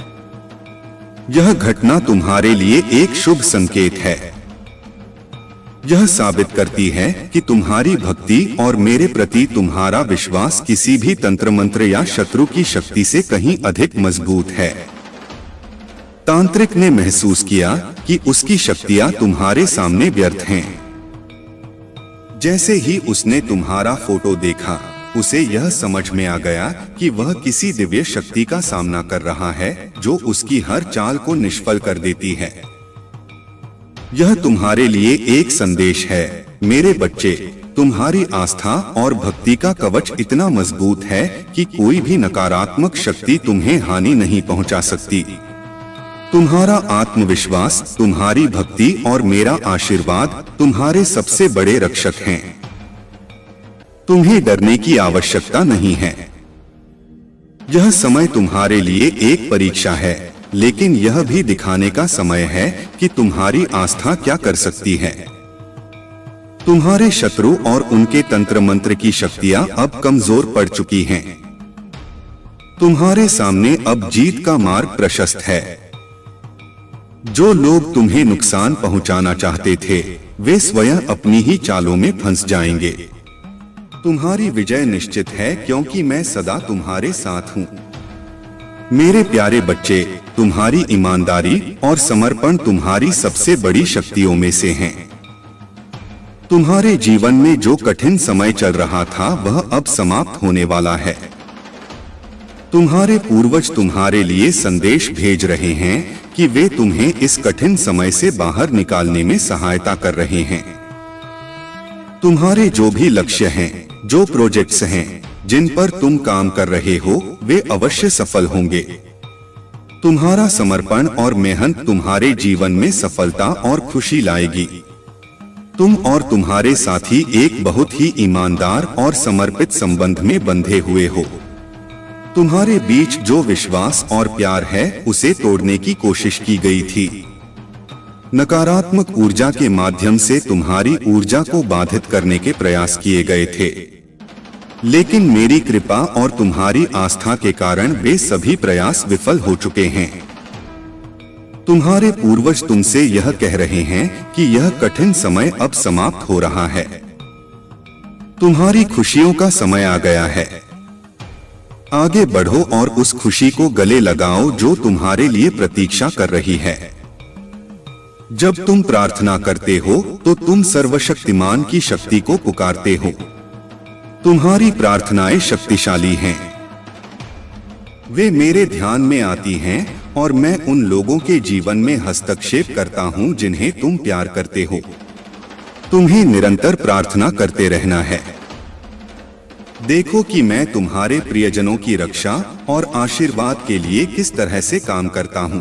यह घटना तुम्हारे लिए एक शुभ संकेत है। यह साबित करती है कि तुम्हारी भक्ति और मेरे प्रति तुम्हारा विश्वास किसी भी तंत्र मंत्र या शत्रु की शक्ति से कहीं अधिक मजबूत है। तांत्रिक ने महसूस किया कि उसकी शक्तियां तुम्हारे सामने व्यर्थ हैं। जैसे ही उसने तुम्हारा फोटो देखा, उसे यह समझ में आ गया कि वह किसी दिव्य शक्ति का सामना कर रहा है जो उसकी हर चाल को निष्फल कर देती है। यह तुम्हारे लिए एक संदेश है, मेरे बच्चे। तुम्हारी आस्था और भक्ति का कवच इतना मजबूत है कि कोई भी नकारात्मक शक्ति तुम्हें हानि नहीं पहुंचा सकती। तुम्हारा आत्मविश्वास, तुम्हारी भक्ति और मेरा आशीर्वाद तुम्हारे सबसे बड़े रक्षक हैं। तुम्हें डरने की आवश्यकता नहीं है। यह समय तुम्हारे लिए एक परीक्षा है, लेकिन यह भी दिखाने का समय है कि तुम्हारी आस्था क्या कर सकती है। तुम्हारे शत्रु और उनके तंत्र मंत्र की शक्तियां अब कमजोर पड़ चुकी हैं। तुम्हारे सामने अब जीत का मार्ग प्रशस्त है। जो लोग तुम्हें नुकसान पहुंचाना चाहते थे, वे स्वयं अपनी ही चालों में फंस जाएंगे। तुम्हारी विजय निश्चित है, क्योंकि मैं सदा तुम्हारे साथ हूं। मेरे प्यारे बच्चे, तुम्हारी ईमानदारी और समर्पण तुम्हारी सबसे बड़ी शक्तियों में से हैं। तुम्हारे जीवन में जो कठिन समय चल रहा था, वह अब समाप्त होने वाला है। तुम्हारे पूर्वज तुम्हारे लिए संदेश भेज रहे हैं कि वे तुम्हें इस कठिन समय से बाहर निकालने में सहायता कर रहे हैं। तुम्हारे जो भी लक्ष्य हैं, जो प्रोजेक्ट्स हैं, जिन पर तुम काम कर रहे हो, वे अवश्य सफल होंगे। तुम्हारा समर्पण और मेहनत तुम्हारे जीवन में सफलता और खुशी लाएगी। तुम और तुम्हारे साथी एक बहुत ही ईमानदार और समर्पित संबंध में बंधे हुए हो। तुम्हारे बीच जो विश्वास और प्यार है, उसे तोड़ने की कोशिश की गई थी। नकारात्मक ऊर्जा के माध्यम से तुम्हारी ऊर्जा को बाधित करने के प्रयास किए गए थे, लेकिन मेरी कृपा और तुम्हारी आस्था के कारण वे सभी प्रयास विफल हो चुके हैं। तुम्हारे पूर्वज तुमसे यह कह रहे हैं कि यह कठिन समय अब समाप्त हो रहा है। तुम्हारी खुशियों का समय आ गया है। आगे बढ़ो और उस खुशी को गले लगाओ जो तुम्हारे लिए प्रतीक्षा कर रही है। जब तुम प्रार्थना करते हो, तो तुम सर्वशक्तिमान की शक्ति को पुकारते हो। तुम्हारी प्रार्थनाएं शक्तिशाली हैं। वे मेरे ध्यान में आती हैं और मैं उन लोगों के जीवन में हस्तक्षेप करता हूं जिन्हें तुम प्यार करते हो। तुम्हें निरंतर प्रार्थना करते रहना है। देखो कि मैं तुम्हारे प्रियजनों की रक्षा और आशीर्वाद के लिए किस तरह से काम करता हूं।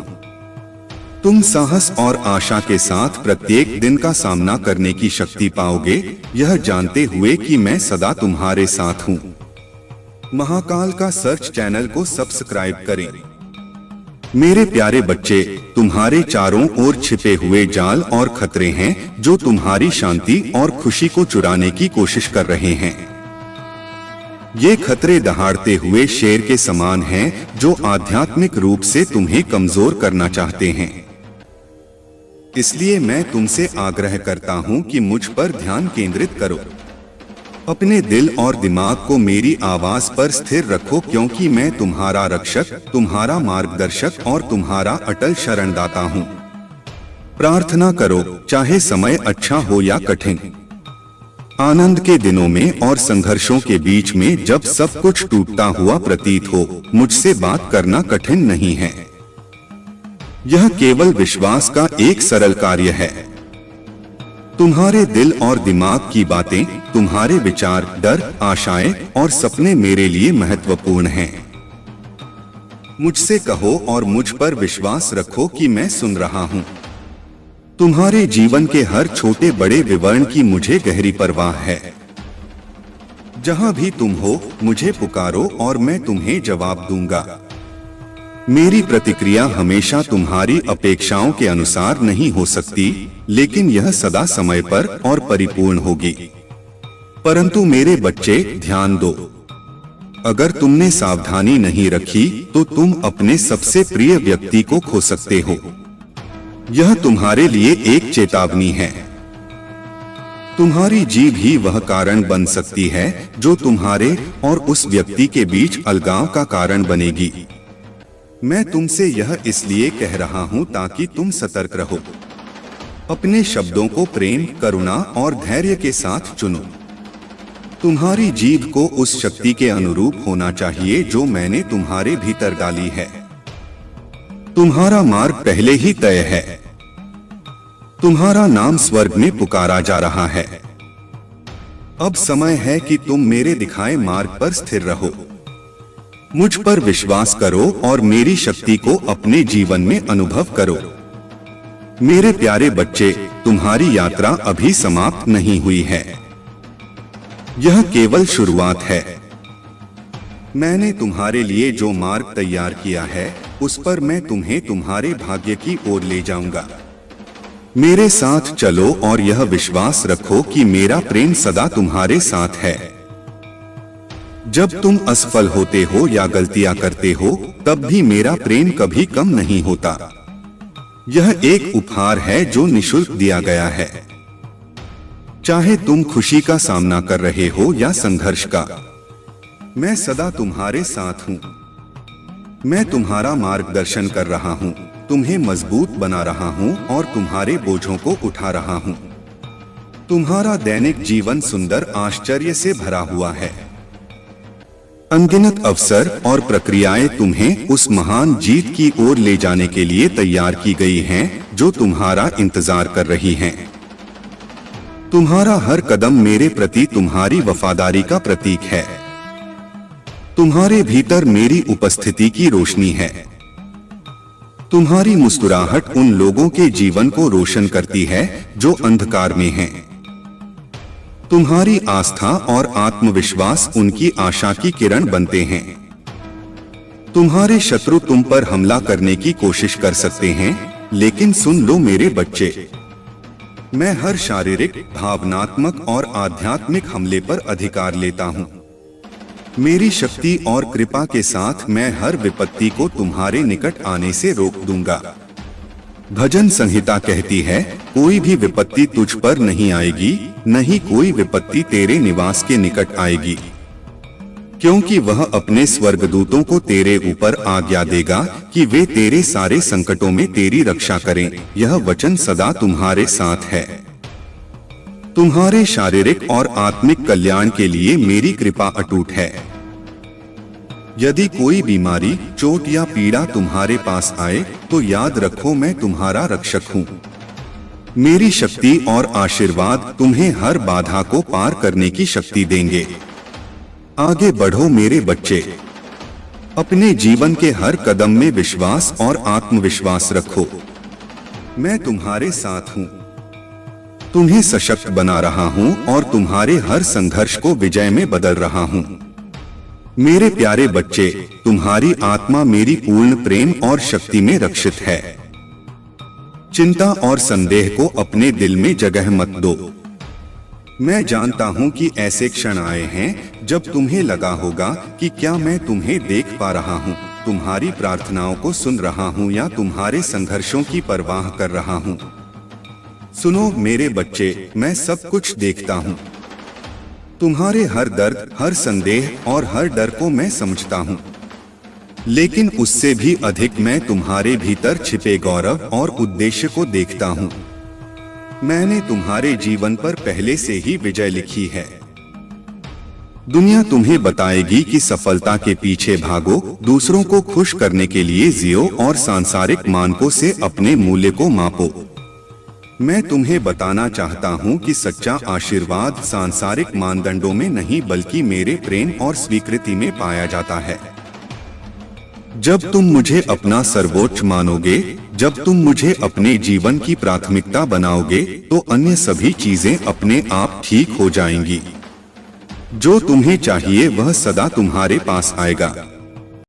तुम साहस और आशा के साथ प्रत्येक दिन का सामना करने की शक्ति पाओगे, यह जानते हुए कि मैं सदा तुम्हारे साथ हूँ। महाकाल का सर्च चैनल को सब्सक्राइब करें। मेरे प्यारे बच्चे, तुम्हारे चारों ओर छिपे हुए जाल और खतरे हैं जो तुम्हारी शांति और खुशी को चुराने की कोशिश कर रहे हैं। ये खतरे दहाड़ते हुए शेर के समान हैं जो आध्यात्मिक रूप से तुम्हें कमजोर करना चाहते हैं। इसलिए मैं तुमसे आग्रह करता हूं कि मुझ पर ध्यान केंद्रित करो। अपने दिल और दिमाग को मेरी आवाज पर स्थिर रखो, क्योंकि मैं तुम्हारा रक्षक, तुम्हारा मार्गदर्शक और तुम्हारा अटल शरणदाता हूँ। प्रार्थना करो, चाहे समय अच्छा हो या कठिन। आनंद के दिनों में और संघर्षों के बीच में जब सब कुछ टूटता हुआ प्रतीत हो, मुझसे बात करना कठिन नहीं है। यह केवल विश्वास का एक सरल कार्य है। तुम्हारे दिल और दिमाग की बातें, तुम्हारे विचार, डर, आशाएं और सपने मेरे लिए महत्वपूर्ण हैं। मुझसे कहो और मुझ पर विश्वास रखो कि मैं सुन रहा हूं। तुम्हारे जीवन के हर छोटे बड़े विवरण की मुझे गहरी परवाह है। जहां भी तुम हो, मुझे पुकारो और मैं तुम्हें जवाब दूंगा। मेरी प्रतिक्रिया हमेशा तुम्हारी अपेक्षाओं के अनुसार नहीं हो सकती, लेकिन यह सदा समय पर और परिपूर्ण होगी। परंतु मेरे बच्चे, ध्यान दो। अगर तुमने सावधानी नहीं रखी तो तुम अपने सबसे प्रिय व्यक्ति को खो सकते हो। यह तुम्हारे लिए एक चेतावनी है। तुम्हारी जीभ ही वह कारण बन सकती है जो तुम्हारे और उस व्यक्ति के बीच अलगाव का कारण बनेगी। मैं तुमसे यह इसलिए कह रहा हूं ताकि तुम सतर्क रहो। अपने शब्दों को प्रेम, करुणा और धैर्य के साथ चुनो। तुम्हारी जीभ को उस शक्ति के अनुरूप होना चाहिए जो मैंने तुम्हारे भीतर डाली है। तुम्हारा मार्ग पहले ही तय है। तुम्हारा नाम स्वर्ग में पुकारा जा रहा है। अब समय है कि तुम मेरे दिखाए मार्ग पर स्थिर रहो। मुझ पर विश्वास करो और मेरी शक्ति को अपने जीवन में अनुभव करो। मेरे प्यारे बच्चे, तुम्हारी यात्रा अभी समाप्त नहीं हुई है। यह केवल शुरुआत है। मैंने तुम्हारे लिए जो मार्ग तैयार किया है, उस पर मैं तुम्हें तुम्हारे भाग्य की ओर ले जाऊंगा। मेरे साथ चलो और यह विश्वास रखो कि मेरा प्रेम सदा तुम्हारे साथ है। जब तुम असफल होते हो या गलतियां करते हो, तब भी मेरा प्रेम कभी कम नहीं होता। यह एक उपहार है जो निःशुल्क दिया गया है। चाहे तुम खुशी का सामना कर रहे हो या संघर्ष का, मैं सदा तुम्हारे साथ हूँ। मैं तुम्हारा मार्गदर्शन कर रहा हूँ, तुम्हें मजबूत बना रहा हूँ और तुम्हारे बोझों को उठा रहा हूँ। तुम्हारा दैनिक जीवन सुंदर आश्चर्य से भरा हुआ है। अनगिनत अवसर और प्रक्रियाएं तुम्हें उस महान जीत की ओर ले जाने के लिए तैयार की गई हैं, जो तुम्हारा इंतजार कर रही हैं। तुम्हारा हर कदम मेरे प्रति तुम्हारी वफादारी का प्रतीक है। तुम्हारे भीतर मेरी उपस्थिति की रोशनी है। तुम्हारी मुस्कुराहट उन लोगों के जीवन को रोशन करती है जो अंधकार में हैं। तुम्हारी आस्था और आत्मविश्वास उनकी आशा की किरण बनते हैं। तुम्हारे शत्रु तुम पर हमला करने की कोशिश कर सकते हैं, लेकिन सुन लो मेरे बच्चे, मैं हर शारीरिक, भावनात्मक और आध्यात्मिक हमले पर अधिकार लेता हूँ। मेरी शक्ति और कृपा के साथ मैं हर विपत्ति को तुम्हारे निकट आने से रोक दूंगा। भजन संहिता कहती है, कोई भी विपत्ति तुझ पर नहीं आएगी, नहीं कोई विपत्ति तेरे निवास के निकट आएगी, क्योंकि वह अपने स्वर्गदूतों को तेरे ऊपर आज्ञा देगा कि वे तेरे सारे संकटों में तेरी रक्षा करें। यह वचन सदा तुम्हारे साथ है। तुम्हारे शारीरिक और आत्मिक कल्याण के लिए मेरी कृपा अटूट है। यदि कोई बीमारी, चोट या पीड़ा तुम्हारे पास आए, तो याद रखो मैं तुम्हारा रक्षक हूँ। मेरी शक्ति और आशीर्वाद तुम्हें हर बाधा को पार करने की शक्ति देंगे। आगे बढ़ो मेरे बच्चे, अपने जीवन के हर कदम में विश्वास और आत्मविश्वास रखो। मैं तुम्हारे साथ हूँ, तुम्हें सशक्त बना रहा हूँ और तुम्हारे हर संघर्ष को विजय में बदल रहा हूँ। मेरे प्यारे बच्चे, तुम्हारी आत्मा मेरी पूर्ण प्रेम और शक्ति में रक्षित है। चिंता और संदेह को अपने दिल में जगह मत दो। मैं जानता हूँ कि ऐसे क्षण आए हैं जब तुम्हें लगा होगा कि क्या मैं तुम्हें देख पा रहा हूँ, तुम्हारी प्रार्थनाओं को सुन रहा हूँ या तुम्हारे संघर्षों की परवाह कर रहा हूँ। सुनो मेरे बच्चे, मैं सब कुछ देखता हूँ। तुम्हारे हर दर्द, हर संदेह और हर डर को मैं समझता हूँ, लेकिन उससे भी अधिक मैं तुम्हारे भीतर छिपे गौरव और उद्देश्य को देखता हूँ। मैंने तुम्हारे जीवन पर पहले से ही विजय लिखी है। दुनिया तुम्हें बताएगी कि सफलता के पीछे भागो, दूसरों को खुश करने के लिए जियो और सांसारिक मानकों से अपने मूल्य को मापो। मैं तुम्हें बताना चाहता हूँ कि सच्चा आशीर्वाद सांसारिक मानदंडों में नहीं बल्कि मेरे प्रेम और स्वीकृति में पाया जाता है। जब तुम मुझे अपना सर्वोच्च मानोगे, जब तुम मुझे अपने जीवन की प्राथमिकता बनाओगे, तो अन्य सभी चीजें अपने आप ठीक हो जाएंगी। जो तुम्हें चाहिए वह सदा तुम्हारे पास आएगा।